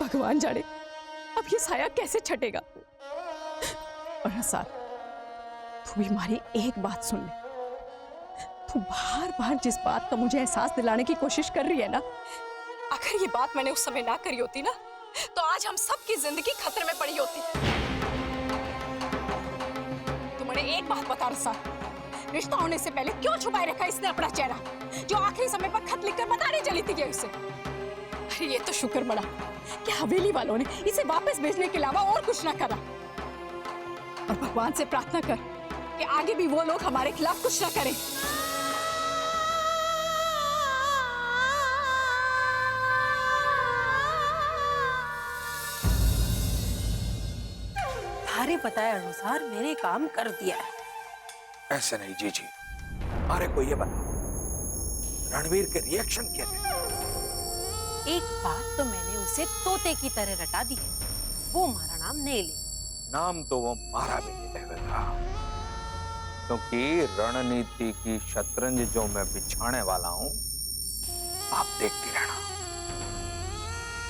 भगवान जाने अब ये साया कैसे छटेगा। और रसान, तू भी हमारी एक बात सुन ले। तू बार बार जिस बात का मुझे एहसास दिलाने की कोशिश कर रही है ना, अगर ये बात मैंने उस समय ना करी होती ना, तो आज हम सबकी जिंदगी खतरे में पड़ी होती। तुम्हें एक बात बता रसान, रिश्ता होने से पहले क्यों छुपाए रखा इसने अपना चेहरा, जो आखिरी समय पर खत लिखकर बताने चली थी उसे। अरे ये तो शुक्र मना कि हवेली वालों ने इसे वापस भेजने के अलावा और कुछ ना करा। और भगवान से प्रार्थना कर कि आगे भी वो लोग हमारे खिलाफ कुछ ना करें। थारे बताए अनुसार मैंने काम कर दिया है। ऐसे नहीं जीजी, अरे कोई ये बता, रणवीर के रिएक्शन क्या थे? एक बात तो मैंने उसे तोते की तरह रटा दी है, वो हमारा नाम नहीं ले। नाम तो वो मारा भी नहीं लेगा, क्योंकि रणनीति की शतरंज जो मैं बिछाने वाला हूं, आप देखती रहना।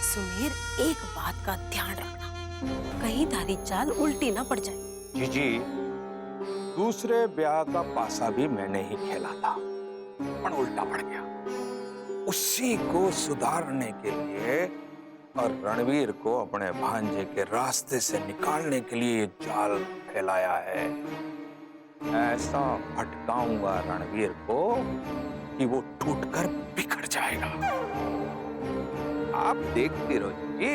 सुमेर, एक बात का ध्यान रखना, कहीं तारी चाल उल्टी ना पड़ जाए। जीजी, दूसरे ब्याह का पासा भी मैंने ही खेला था, पर उल्टा पड़ गया। उसी को सुधारने के लिए और रणवीर को अपने भांजे के रास्ते से निकालने के लिए ये जाल फैलाया है। ऐसा भटकाऊंगा रणवीर को कि वो टूटकर बिखर जाएगा। आप देखते रहो जी।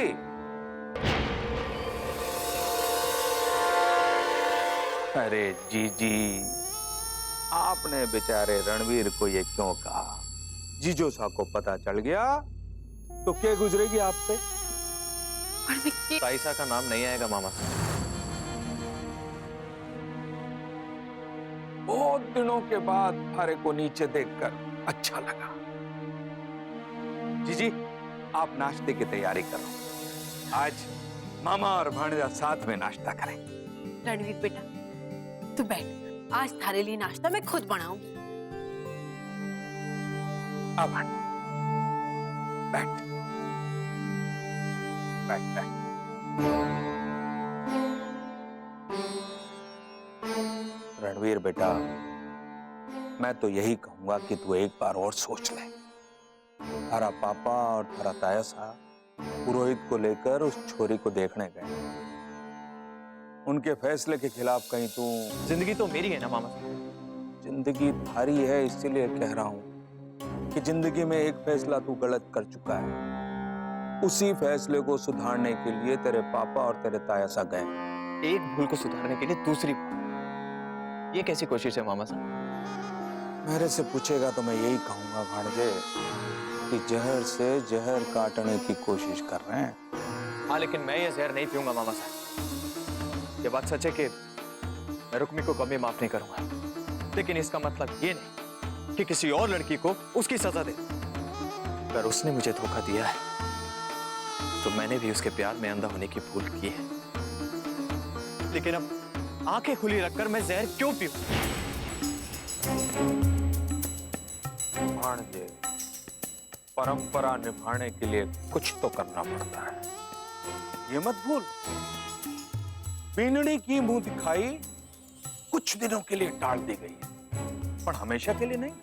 अरे जीजी, आपने बेचारे रणवीर को ये क्यों कहा? जीजोसा को पता चल गया तो क्या गुजरेगी आप पे? ताइसा का नाम नहीं आएगा मामा। बहुत दिनों के बाद थारे को नीचे देखकर अच्छा लगा। जीजी, आप नाश्ते की तैयारी करो। आज मामा और भांजा साथ में नाश्ता करें। रणवीर बेटा, तू बैठ, आज थारे लिए नाश्ता मैं खुद बनाऊंगी। अब बैठ बैठ बैठ। रणवीर बेटा, मैं तो यही कहूंगा कि तू एक बार और सोच ले। थारा पापा और थारा ताया साहब पुरोहित को लेकर उस छोरी को देखने गए। उनके फैसले के खिलाफ कहीं तू... जिंदगी तो मेरी है ना मामा। जिंदगी थारी है, इसीलिए कह रहा हूं कि जिंदगी में एक फैसला तू गलत कर चुका है। उसी फैसले को सुधारने के लिए तेरे पापा और तेरे ताया साहब गए। एक भूल को सुधारने के लिए दूसरी भूल, ये कैसी कोशिश है मामा साहब? मेरे से पूछेगा तो मैं यही कहूंगा भांजे कि जहर से जहर काटने की कोशिश कर रहे हैं। हाँ, लेकिन मैं ये जहर नहीं पीऊंगा मामा साहब। ये बात सच है कि मैं रुक्मी को कभी माफ नहीं करूंगा, लेकिन इसका मतलब ये नहीं कि किसी और लड़की को उसकी सजा दे। अगर उसने मुझे धोखा दिया है तो मैंने भी उसके प्यार में अंधा होने की भूल की है। लेकिन अब आंखें खुली रखकर मैं जहर क्यों पीऊं? भांजे, परंपरा निभाने के लिए कुछ तो करना पड़ता है। ये मत भूल, बीनड़ी की मुंह दिखाई कुछ दिनों के लिए टाल दी गई है, पर हमेशा के लिए नहीं।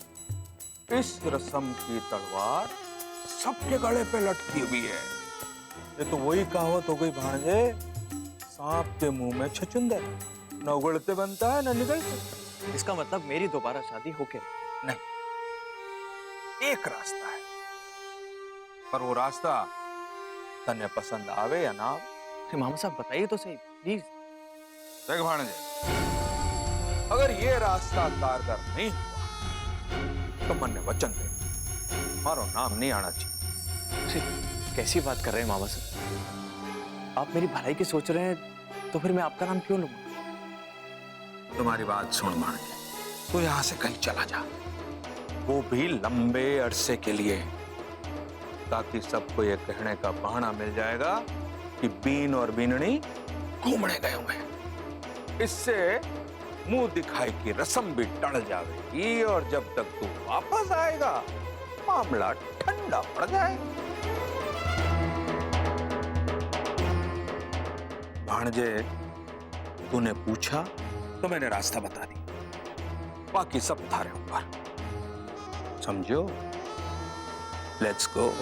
इस रस्म की तलवार सबके गले पे लटकी हुई है। ये तो वही कहावत हो गई भांजे, सांप के मुंह में छछुंदर, न उगलते बनता है न निगलते। इसका मतलब मेरी दोबारा शादी होके नहीं, एक रास्ता है, पर वो रास्ता तन्ने पसंद आवे या ना आवे। मामा साहब बताइए तो सही प्लीज। देख भांजे, अगर ये रास्ता कारगर नहीं हुआ तो मन ने वचन दे, मारो नाम नहीं आना चाहिए। कैसी बात कर रहे हैं मामा साहब? आप मेरी भलाई की सोच रहे हैं तो फिर मैं आपका नाम क्यों लूंगा? तुम्हारी बात सुन भांजे, तू यहां से कहीं चला जा, वो भी लंबे अरसे के लिए, ताकि सबको ये कहने का बहाना मिल जाएगा कि बीन और बीननी घूमने गए हुए हैं। इससे मुंह दिखाई की रस्म भी टल जाएगी और जब तक तू वापस आएगा मामला ठंडा पड़ जाएगा। भांजे, तूने पूछा तो मैंने रास्ता बता दी, बाकी सब थारे ऊपर, समझो? Let's go.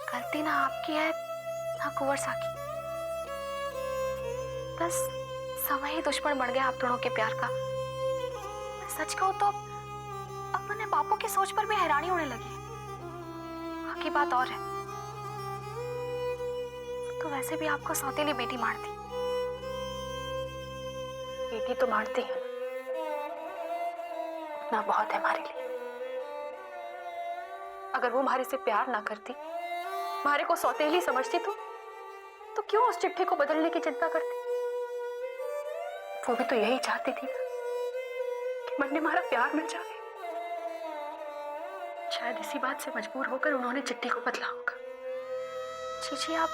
गलती ना आपकी है ना कुंवर सा की, बस समय ही दुश्मन बन गया आप दोनों के प्यार का। सच कहूं तो अब मैंने बापू की सोच पर भी हैरानी होने लगी है। बाकी बात और है, तो वैसे भी आपको सौतेली बेटी मारती, बेटी तो मारती है ना, बहुत है हमारे लिए। अगर वो हमारे से प्यार ना करती, हमारे को सौतेली समझती तो क्यों उस चिट्ठी को बदलने की चिंता करती? वो भी तो यही चाहती थी कि मन ने हमारा प्यार मिल जाए। शायद इसी बात से मजबूर होकर उन्होंने चिट्ठी को बदला होगा। जीजी, आप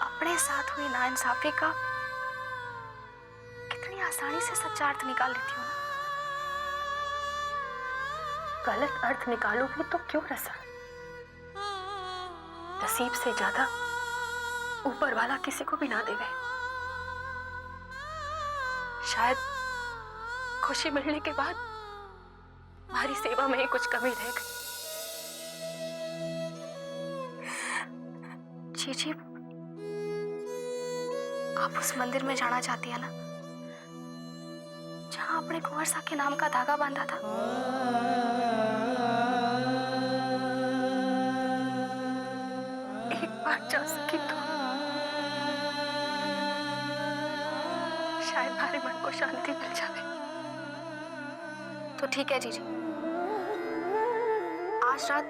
अपने साथ हुई नाइंसाफी का कितनी आसानी से सच्चा अर्थ निकाल लेती हो ना। गलत अर्थ निकालोगी तो क्यों रसा? नसीब से ज्यादा ऊपर वाला किसी को भी ना देवे। शायद खुशी मिलने के बाद हमारी सेवा में ही कुछ कमी रह गई। जीजी, आप उस मंदिर में जाना चाहती है ना, जहां आपने कुंवर सा के नाम का धागा बांधा था? एक बार बाहर जा सकी तो शायद हमारे मन को शांति मिल जाए। तो ठीक है जीजी, आज रात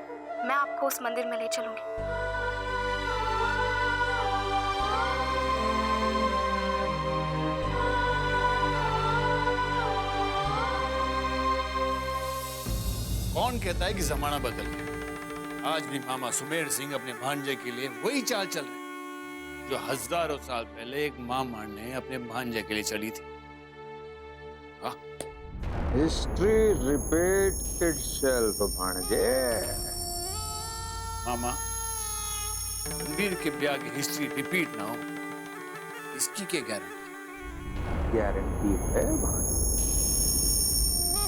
मैं आपको उस मंदिर में ले चलूंगी। कौन कहता है कि जमाना बदल गया? आज भी मामा सुमेर सिंह अपने भांजे के लिए वही चाल चल रहे हैं जो हजारों साल पहले एक मां मारने अपने भांजे के लिए चली थी। हिस्ट्री रिपीट इटसेल्फ भांजे। मामा, रणवीर के ब्याह की हिस्ट्री रिपीट ना हो, इसकी क्या गारंटी? गारंटी है भांजे।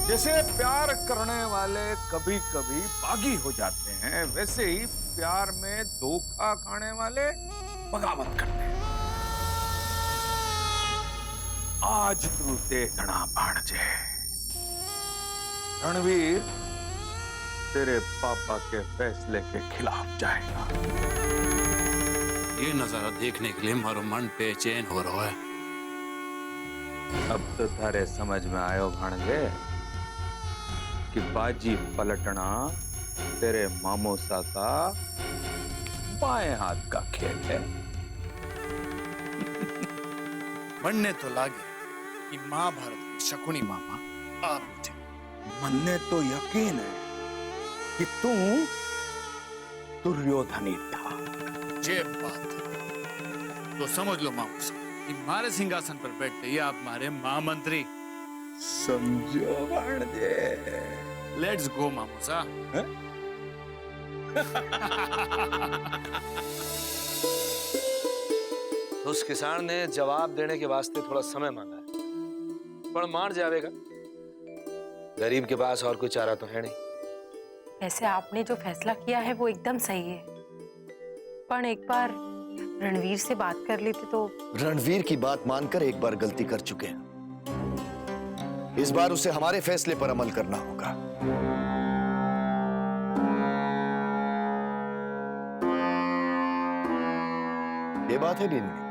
जैसे प्यार करने वाले कभी कभी बागी हो जाते हैं, वैसे ही प्यार में धोखा खाने वाले बगावत करते हैं। आज तू देखना भांजे, रणवीर तेरे पापा के फैसले के खिलाफ जाएगा। ये नजारा देखने के लिए मारो मन बेचैन हो रहा है। अब तो थारे समझ में आयो भांजे कि बाजी पलटना तेरे मामोसा का बाएं हाथ का खेल है। बनने तो लागे कि महाभारत के शकुनी मामा आप थे। मन्ने तो यकीन है कि तू दुर्योधन ही था। ये बात है तो समझ लो मामूसा कि मारे सिंहासन पर बैठते ही आप मारे महामंत्री। समझो भांजे। लेट्स गो मामूसा। उस किसान ने जवाब देने के वास्ते थोड़ा समय मांगा है, पर मार जाएगा। गरीब के पास और कोई चारा तो है नहीं। वैसे आपने जो फैसला किया है वो एकदम सही है, पर एक बार रणवीर से बात कर लेते तो। रणवीर की बात मानकर एक बार गलती कर चुके हैं, इस बार उसे हमारे फैसले पर अमल करना होगा। ये बात है बीनवी,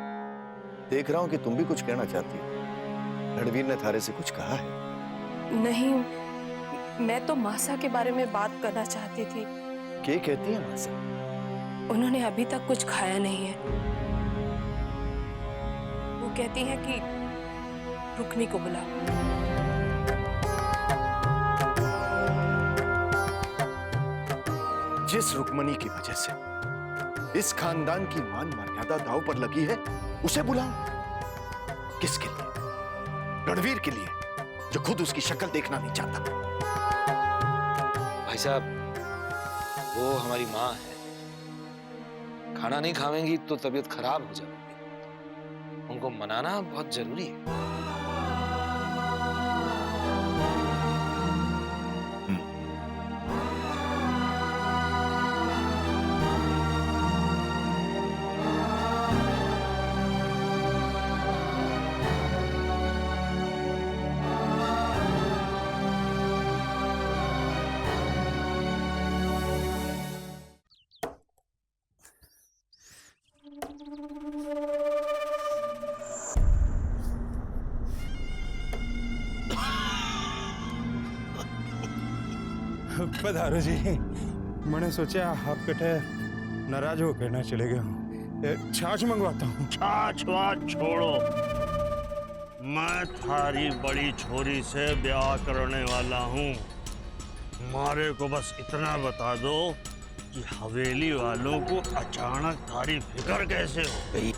देख रहा हूं कि तुम भी कुछ कहना चाहती हो। रणवीर ने थारे से कुछ कहा है? नहीं, मैं तो मासा के बारे में बात करना चाहती थी। क्या कहती है मासा? उन्होंने अभी तक कुछ खाया नहीं है। वो कहती है कि रुक्मी को बुलाओ। जिस रुक्मणी की वजह से इस खानदान की मान मर्यादा दांव पर लगी है, उसे बुलाओ। किसके लिए? रणवीर के लिए, जो खुद उसकी शक्ल देखना नहीं चाहता। भाई साहब, वो हमारी माँ है। खाना नहीं खावेंगी तो तबीयत खराब हो जाएगी। उनको मनाना बहुत जरूरी है। पधारो जी। मैंने सोचा आप कटे नाराज हो कहना चले गए। छाछ मंगवाता हूँ। छाछ वाछ छोड़ो, मैं थारी बड़ी छोरी से ब्याह करने वाला हूँ। मारे को बस इतना बता दो कि हवेली वालों को अचानक थारी फिक्र कैसे हो गई।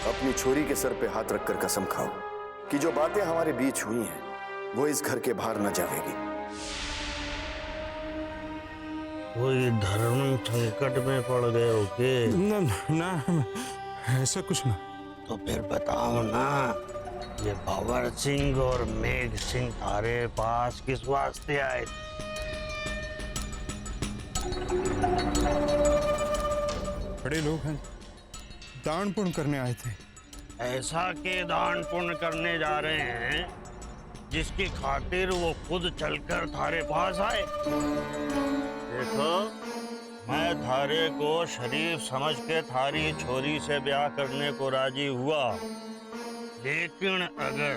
अपनी छोरी के सर पे हाथ रखकर कसम खाओ कि जो बातें हमारे बीच हुई हैं वो इस घर के बाहर न जाएगी। कोई धर्म संकट में पड़ गए हो के? ना, ऐसा कुछ ना। तो फिर बताओ ना, ये भंवर सिंह और मेघ सिंह थारे पास किस वास्ते आए? बड़े लोग हैं, दान पुण्य करने आए थे। ऐसा के दान पुण्य करने जा रहे हैं जिसकी खातिर वो खुद चलकर थारे पास आए? देखो, मैं थारे को शरीफ समझ के थारी छोरी से ब्याह करने को राजी हुआ, लेकिन अगर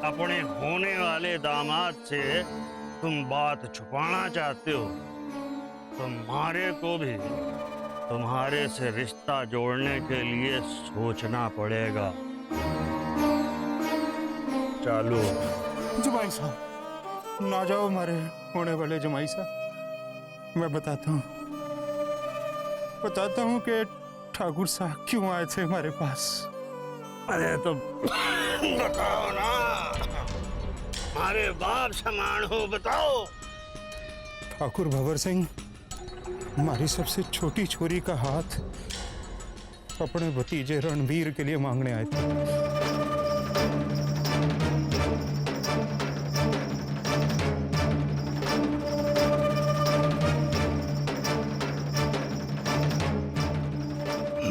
अपने होने वाले दामाद से तुम बात छुपाना चाहते हो तो मारे को भी तुम्हारे से रिश्ता जोड़ने के लिए सोचना पड़ेगा। चालू। जमाई साहब, ना जाओ हमारे होने वाले जमाई साहब। मैं बताता हूँ कि ठाकुर साहब क्यों आए थे हमारे पास। अरे तो बताओ ना, हमारे बाप समान हो, बताओ। ठाकुर भंवर सिंह हमारी सबसे छोटी छोरी का हाथ अपने भतीजे रणवीर के लिए मांगने आए थे।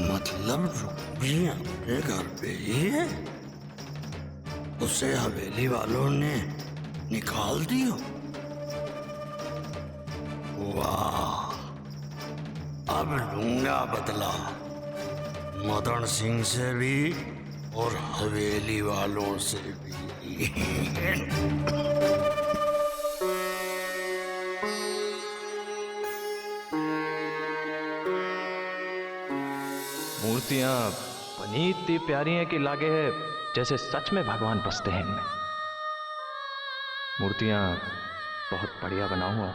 मतलब रुक्मी अपने घर पे ही है? उसे हवेली वालों ने निकाल दिया? वाह, अब लूंगा बदला, मदन सिंह से भी और हवेली वालों से भी। मूर्तियां बनी इतनी प्यारी हैं कि लागे है जैसे सच में भगवान बसते हैं इनमें। मूर्तियां बहुत बढ़िया बनाऊंगा।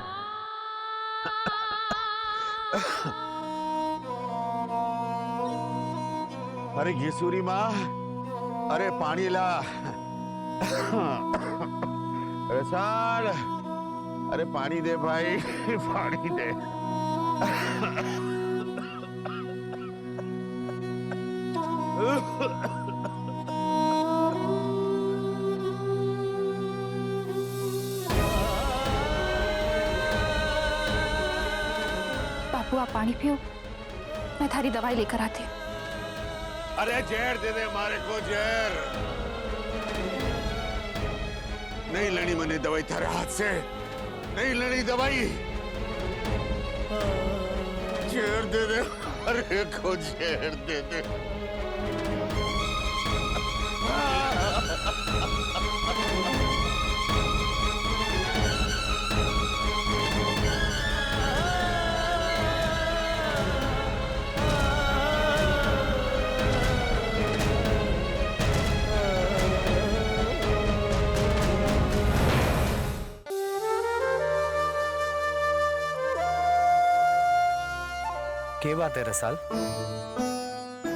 अरे घिसूरी माँ, अरे पानी ला। अरे साल, अरे पानी दे भाई, पानी दे। बापू आप पानी पियो, मैं थारी दवाई लेकर आती हूँ। अरे जहर दे दे मारे को, जहर। नहीं लेनी मैंने दवाई थारे हाथ से, नहीं लेनी दवाई। जहर दे दे, अरे को जहर दे दे। क्या बात है रसाल?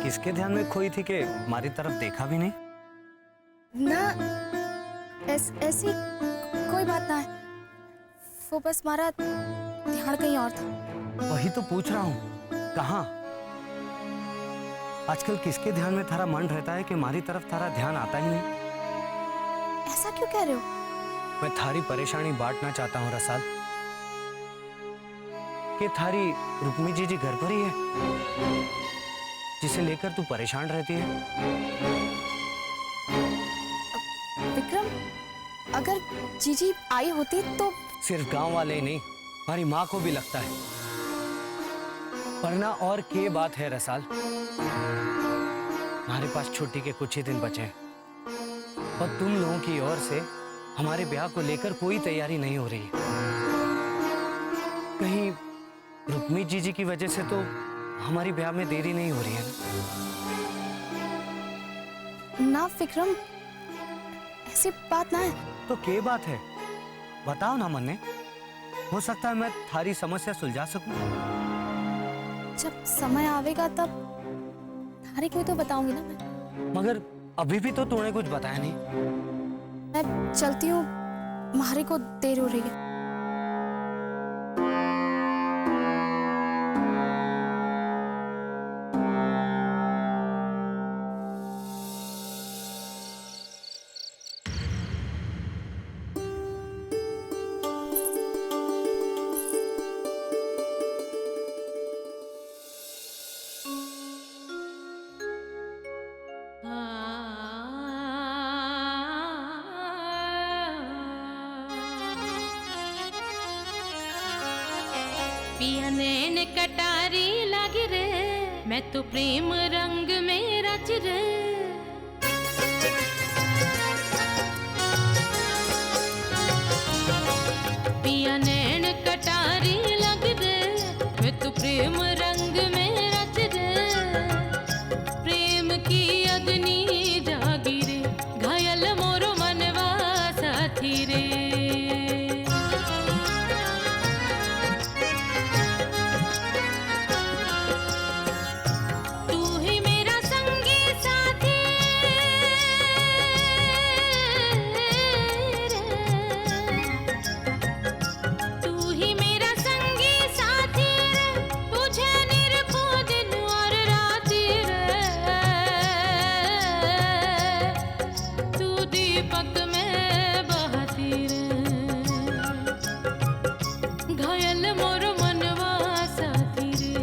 किसके ध्यान में खोई थी कि हमारी तरफ देखा भी नहीं? ना, ऐसी कोई बात ना है, वो बस हमारा ध्यान कहीं और था। वही तो पूछ रहा हूँ, कहाँ? आजकल किसके ध्यान में थारा मन रहता है कि हमारी तरफ थारा ध्यान आता ही नहीं? ऐसा क्यों कह रहे हो? मैं थारी परेशानी बांटना चाहता हूँ रसाल। कि थारी रुक्मी जी घर पर ही है जिसे लेकर तू परेशान रहती है? विक्रम, अगर जीजी आई होती तो। सिर्फ गांव वाले ही नहीं, हमारी माँ को भी लगता है। वरना और क्या बात है रसाल? हमारे पास छुट्टी के कुछ ही दिन बचे हैं और तुम लोगों की ओर से हमारे ब्याह को लेकर कोई तैयारी नहीं हो रही है। कहीं रुक्मी जी की वजह से तो हमारी ब्याह में देरी नहीं हो रही है ना? विक्रम, ऐसी बात ना है। तो क्या बात है? बताओ ना मन्ने, हो सकता है मैं थारी समस्या सुलझा सकूं। जब समय आवेगा तब थारी को तो बताऊंगी ना मैं। मगर अभी भी तो तूने कुछ बताया नहीं। मैं चलती हूँ, मारे को देर हो रही है। पिया नैन कटारी लागी रे, मैं तो प्रेम रंग में रच रे। पिया नैन कटारी लग रे, मैं तो प्रेम रंग में रच रे। प्रेम की अग्नि जागी रे, घायल मोरो मनवा साथी रे। तू ही मेरा संगी साथी रे, तू ही मेरा संगी साथी रे, तुझे निरखो दिन और राती रे। तू दीपक में बहती रे, घायल मोर मनवा साथी रे।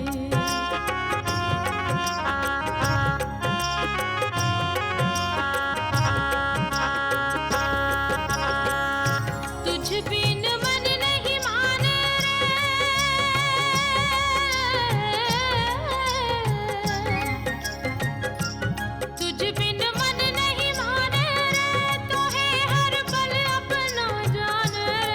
तुझ बिन मन नहीं माने रे, तुझ बिन मन नहीं माने रे, तो है हर पल अपना जान रे।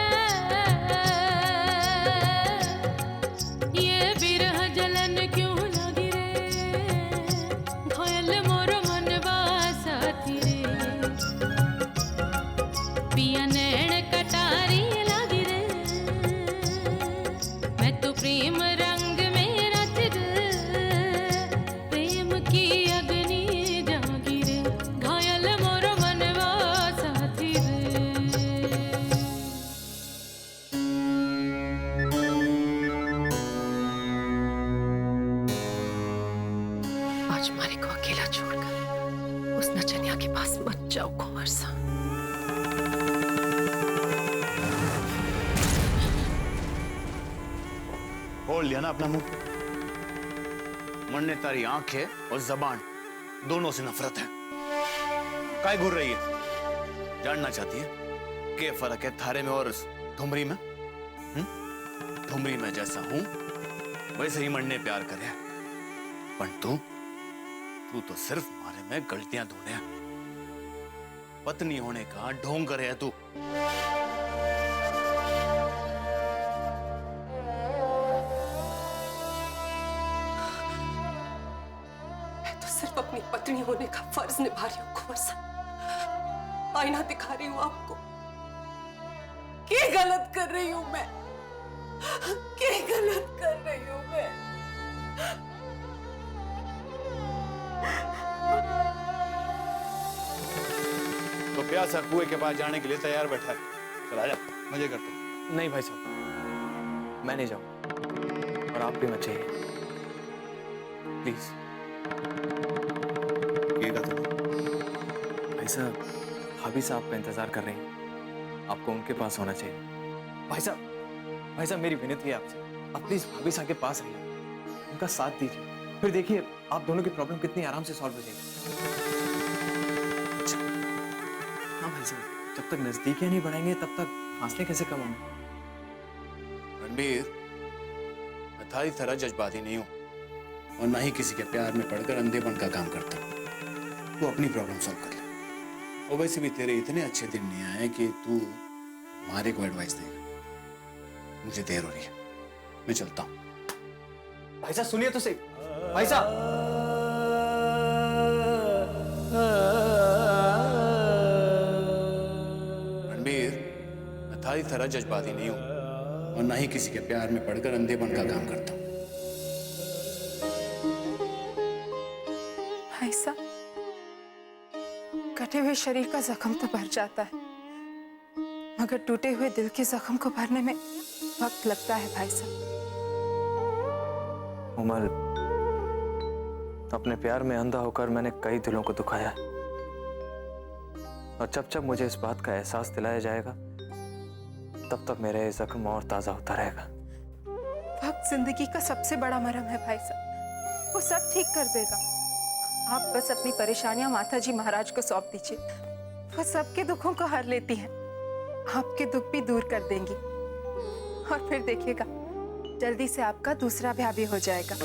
ये विरह जलन क्यों लगी रे, घायल मोर मनवा साथी रे। पिया नैन कटारी लागी रे, मैं तो प्रेम रंग में रच रे। प्रेम की अग्नि जागी रे, घायल मोर मनवा साथी रे। आज मारे को अकेला छोड़कर उस नचनिया के पास मत जाओ कुंवर सा। खोल लिया ना अपना मुंह। मन ने तारी आंखें और जबान दोनों से नफरत है। काय घूर रही है? जानना चाहती है क्या फर्क है थारे में और उस ठुमरी में? ठुमरी में जैसा हूं वैसे ही मन ने प्यार करे, पर तू तो सिर्फ मारे में गलतियां ढूंढे। पत्नी होने का ढोंग करे है तू। मैं तो सिर्फ अपनी पत्नी होने का फर्ज निभा रही हूँ कुंवर साहब। आईना दिखा रही हूँ आपको। क्या गलत कर रही हूँ मैं? क्या गलत कर रही हूँ मैं? तो प्यासा कुएं के पास जाने के लिए तैयार बैठा है। चल आजा, मजे करते। नहीं भाई साहब, मैं नहीं जाऊँ और आप भी मत जाइए प्लीज। भाई साहब, भाभी साहब का इंतजार कर रही हैं, आपको उनके पास होना चाहिए। भाई साहब मेरी विनती है आपसे, आप प्लीज भाभी साहब के पास रहिए, उनका साथ दीजिए, फिर देखिए आप दोनों की प्रॉब्लम कितनी आराम से सॉल्व हो जाएगी। हाँ भाई साहब, जब तक नजदीकियां नहीं बढ़ाएंगे तब तक फासले कैसे कम होंगे? रणबीर, मैं थारी तरह जज्बाती नहीं हूं और ना ही किसी के प्यार में पड़कर अंधेपन का काम करता। तू अपनी प्रॉब्लम सॉल्व कर ले। और वैसे भी तेरे इतने अच्छे दिन नहीं आए कि तू हमारे को एडवाइस देगा। मुझे देर हो रही है, मैं चलता हूं। भाई साहब सुनिए तो सही। भाई साहब, रणबीर, मैं थारी तरह जज्बाती नहीं हूं और ना ही किसी के प्यार में पड़कर अंधेपन का काम करता हूं। भाई साहब, कटे हुए शरीर का जख्म तो भर जाता है, मगर टूटे हुए दिल के जख्म को भरने में वक्त लगता है भाई साहब। उमर, अपने प्यार में अंधा होकर मैंने कई दिलों को दुखाया है, और जब जब मुझे इस बात का एहसास दिलाया जाएगा तब तक मेरा ये जख्म और ताजा होता रहेगा। वक्त जिंदगी का सबसे बड़ा मरहम है भाई साहब, वो सब ठीक कर देगा। आप बस अपनी परेशानियां माता जी महाराज को सौंप दीजिए, वो सबके दुखों को हर लेती हैं, आपके दुख भी दूर कर देंगी। और फिर देखिएगा जल्दी से आपका दूसरा ब्याह भी हो जाएगा।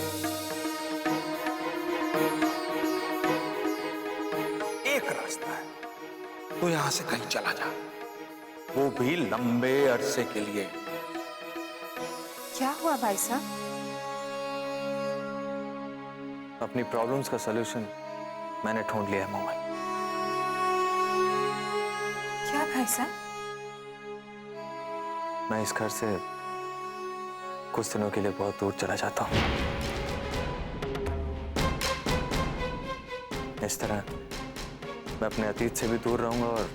एक रास्ता है, तो यहां से कहीं चला जा, वो भी लंबे अरसे के लिए। क्या हुआ भाई साहब? अपनी प्रॉब्लम्स का सलूशन मैंने ढूंढ लिया है मोमल। क्या भाई साहब? मैं इस घर से कुछ दिनों के लिए बहुत दूर चला जाता हूँ। इस तरह मैं अपने अतीत से भी दूर रहूंगा और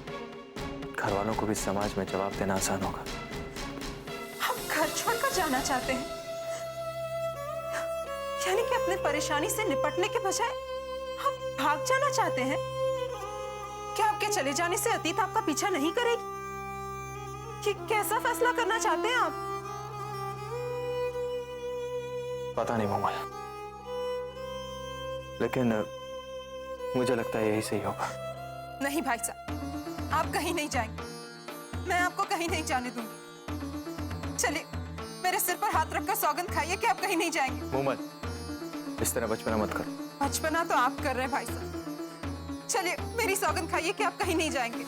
घर वालों को भी समाज में जवाब देना आसान होगा। हम घर छोड़कर जाना चाहते हैं, यानी कि अपनी परेशानी से निपटने के बजाय हम भाग जाना चाहते हैं। क्या आपके चले जाने से अतीत आपका पीछा नहीं करेगी? कि कैसा फैसला करना चाहते हैं आप? पता नहीं मोमल, लेकिन मुझे लगता है यही सही होगा। नहीं भाई साहब, आप कहीं नहीं जाएंगे, मैं आपको कहीं नहीं जाने दूंगी। चलिए मेरे सिर पर हाथ रखकर सौगंध खाइए कि आप कहीं नहीं जाएंगे। मोमल, इस तरह बचपना मत करो। बचपना तो आप कर रहे हैं भाई साहब। चलिए मेरी सौगंध खाइए कि आप कहीं नहीं जाएंगे।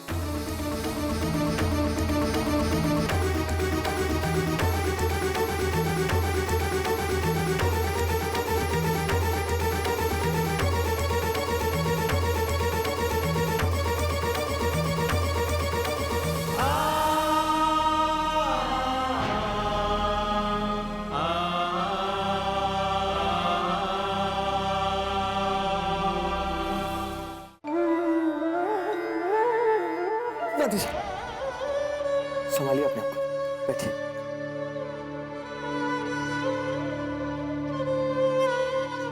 संभालिए अपने आप को, बैठिए।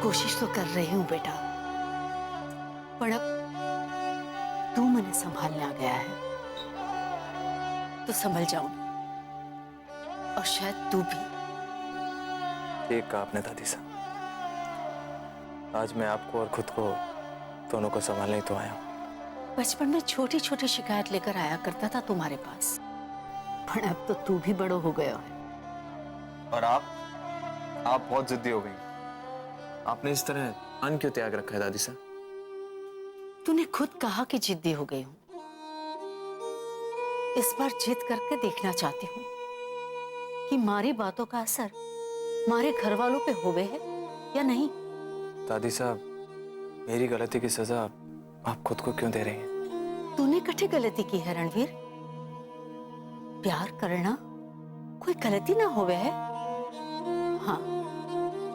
कोशिश तो कर रही हूँ बेटा, पर अब तू मैंने संभालने आ गया है तो संभल जाऊं, और शायद तू भी। ठीक कहा आपने दादी साहब, आज मैं आपको और खुद को दोनों को संभालने ही तो आया हूँ। बचपन में छोटी छोटी शिकायत लेकर आया करता था तुम्हारे पास, पर अब तो तू भी बड़ो हो गया है। और आप बहुत जिद्दी हो गई। आपने इस तरह अन्न क्यों त्याग रखा है दादी साहब? तूने खुद कहा कि जिद्दी हो गई हूं। इस बार जिद करके देखना चाहती हूँ कि मारी बातों का असर मारे घर वालों पे होवे है या नहीं। दादी साहब, मेरी गलती की सजा आप खुद को क्यों दे रही हैं? तूने कठी गलती की है रणवीर? प्यार करना कोई गलती ना होवे है। हाँ,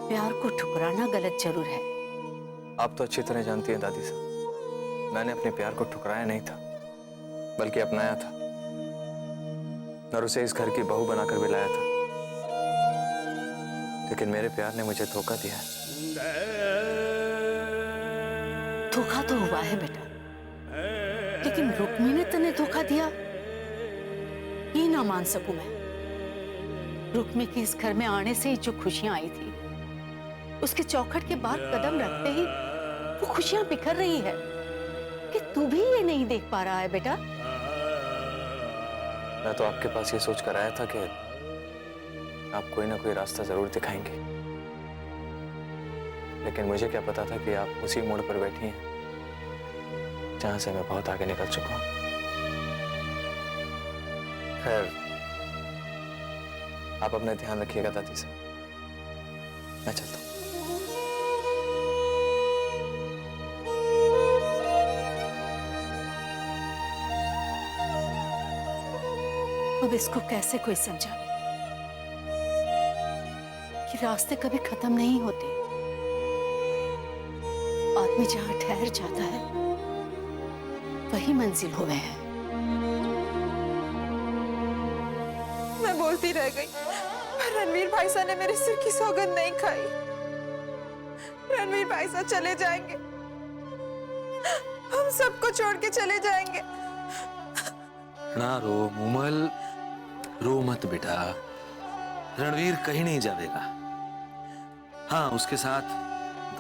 प्यार को ठुकराना गलत जरूर है। आप तो अच्छी तरह जानती हैं दादी साहब, मैंने अपने प्यार को ठुकराया नहीं था, बल्कि अपनाया था और उसे इस घर की बहू बनाकर भी लाया था। लेकिन मेरे प्यार ने मुझे धोखा दिया है। धोखा तो हुआ है बेटा, लेकिन रुक्मी ने तने धोखा दिया ये ना मान सकूं मैं। रुक्मी के इस घर में आने से ही जो खुशियां आई थी, उसके चौखट के बाहर कदम रखते ही वो खुशियां बिखर रही है। कि तू भी ये नहीं देख पा रहा है बेटा? मैं तो आपके पास ये सोच कर आया था कि आप कोई ना कोई रास्ता जरूर दिखाएंगे, लेकिन मुझे क्या पता था कि आप उसी मोड़ पर बैठी हैं जहां से मैं बहुत आगे निकल चुका हूं। खैर, आप अपना ध्यान रखिएगा दादी साहब, मैं चलता हूं। अब इसको कैसे कोई समझावे कि रास्ते कभी खत्म नहीं होते। आदमी जहां ठहर जाता है वही मंजिल हो गए हैं। मैं बोलती रह गई, पर रणवीर भाई साहब ने मेरे सिर की सौगंध नहीं खाई। रणवीर भाई साहब चले जाएंगे, हम सबको छोड़ के चले जाएंगे। ना रो मुमल, रो मत बेटा, रणवीर कहीं नहीं जाएगा। हाँ, उसके साथ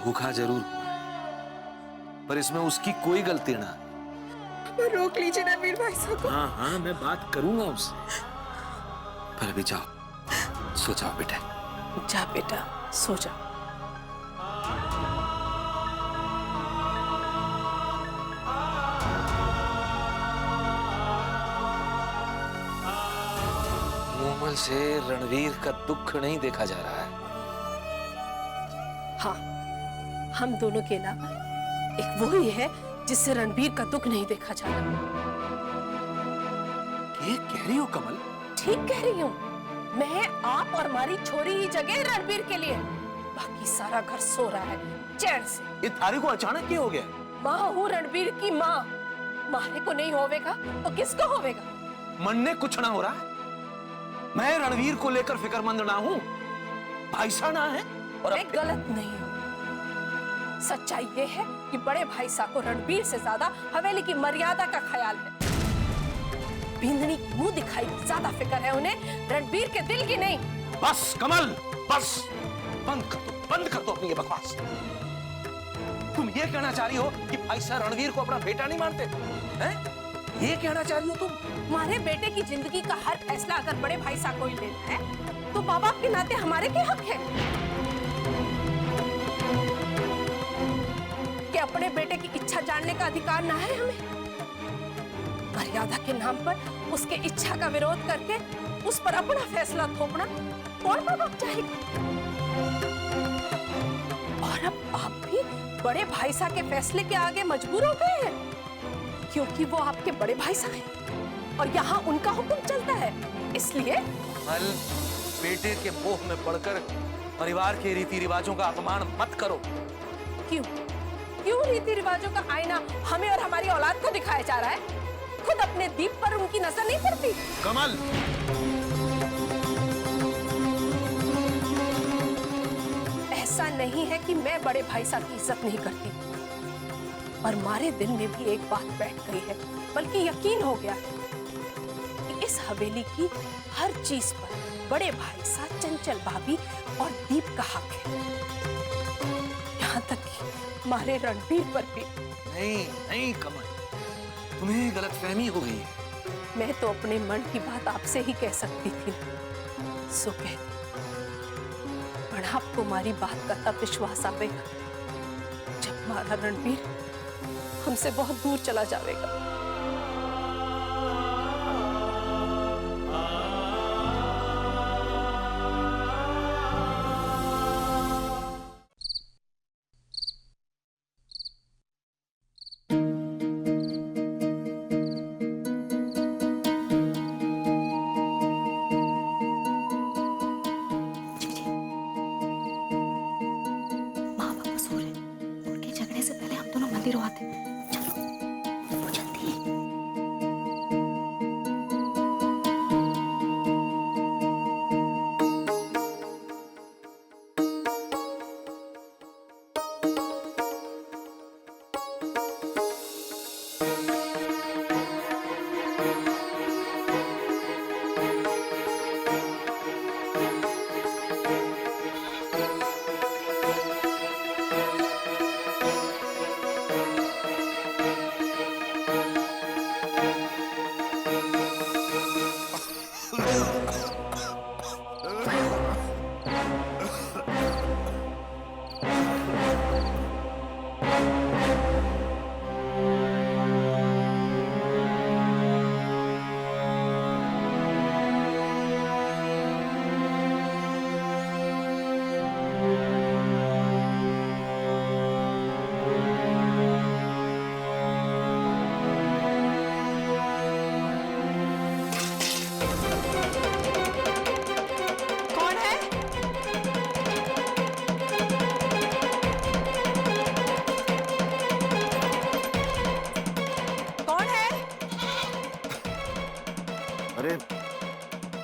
धोखा जरूर हुआ है, पर इसमें उसकी कोई गलती ना। रोक लीजिए रणवीर भाई साहब को। हाँ हाँ, मैं बात करूंगा उससे, पर अभी जाओ, सो जाओ बेटा। जा बेटा, सो जा। मूमल से रणवीर का दुख नहीं देखा जा रहा है। हाँ, हम दोनों के अलावा एक वो ही है जिससे रणबीर का दुख नहीं देखा जा रहा। ये कह रही हो कमल? ठीक कह रही हूँ। मैं, आप और हमारी छोरी ही जगह रणबीर के लिए। बाकी सारा घर सो रहा है चैन से। ये थारी को अचानक क्यों हो गया? माँ हूँ रणबीर की माँ। मारे को नहीं होवेगा तो किसको होवेगा? मन ने कुछ ना हो रहा है। मैं रणवीर को लेकर फिक्रमंद ना हूँ, भाईसा ना है। और मैं गलत नहीं हूँ। सच्चाई ये है कि बड़े भाई साहब को रणबीर से ज्यादा हवेली की मर्यादा का ख्याल है। बिंदनी मुंह दिखाई ज्यादा फिक्र है उन्हें, रणबीर के दिल की नहीं। बस कमल, बस बंद कर दो अपनी ये बकवास। तुम ये कहना चाह रही हो कि भाई साहब रणवीर को अपना बेटा नहीं मानते हैं? ये कहना चाह रही हो तुम? हमारे बेटे की जिंदगी का हर फैसला अगर बड़े भाई साहब को ही लेना है तो माँ बाप के नाते हमारे क्या हक है कि अपने बेटे की इच्छा जानने का अधिकार ना है हमें? मर्यादा के नाम पर उसके इच्छा का विरोध करके उस पर अपना फैसला थोपना कौन माँ बाप चाहेगा? और अब आप भी बड़े भाई साहब के फैसले के आगे मजबूर हो गए हैं क्योंकि वो आपके बड़े भाई साहब हैं और यहाँ उनका हुक्म चलता है, इसलिए। कमल, बेटे के मोह में पड़कर परिवार के रीति रिवाजों का अपमान मत करो। क्यों रीति रिवाजों का आईना हमें और हमारी औलाद को दिखाया जा रहा है? खुद अपने दीप पर उनकी नजर नहीं पड़ती? कमल, ऐसा नहीं है कि मैं बड़े भाई साहब की इज्जत नहीं करती, पर हमारे दिल में भी एक बात बैठ गई है, बल्कि यकीन हो गया है कि इस हवेली की हर चीज पर बड़े भाई साहब, चंचल भाभी और दीप का हक है। यहाँ तक कि हमारे रणबीर पर भी। नहीं कमल, तुम्हें गलतफहमी हो गई है। मैं तो अपने मन की बात आपसे ही कह सकती थी, सो कहती। पर आपको हमारी बात का तब विश्वास आवेगा जब हमारा रणबीर हमसे बहुत दूर चला जाएगा।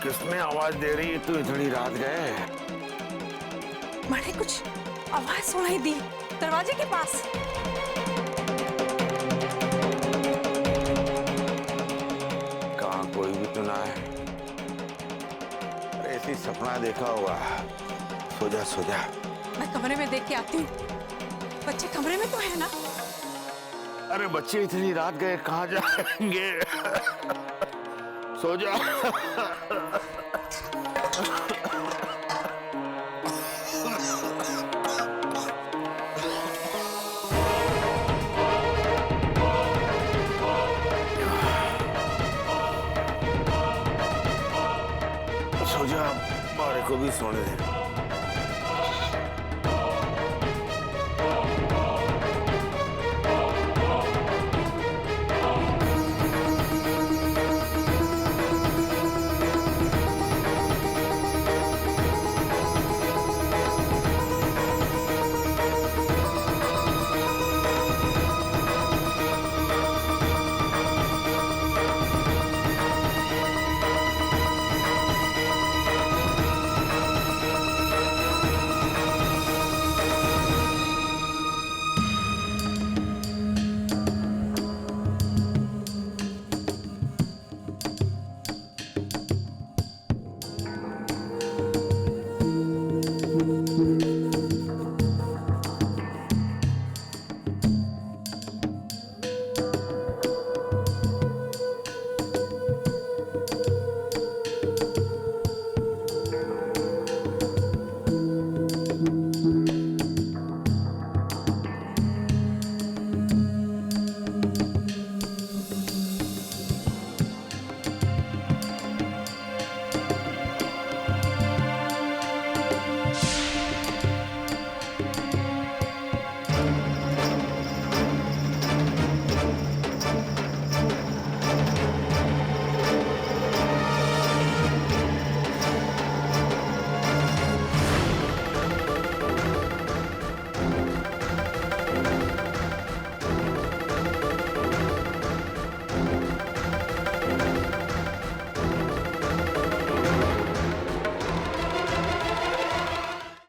किसमें आवाज दे रही है तू इतनी रात गए? मैंने कुछ आवाज सुनाई दी दरवाजे के पास। कहाँ कोई भी तो ना है। अरे ऐसी सपना देखा होगा। सो जा सो जा। मैं कमरे में देख के आती हूँ। बच्चे कमरे में तो है ना? अरे बच्चे इतनी रात गए कहाँ जाएंगे? सो जा। को भी सोने दे।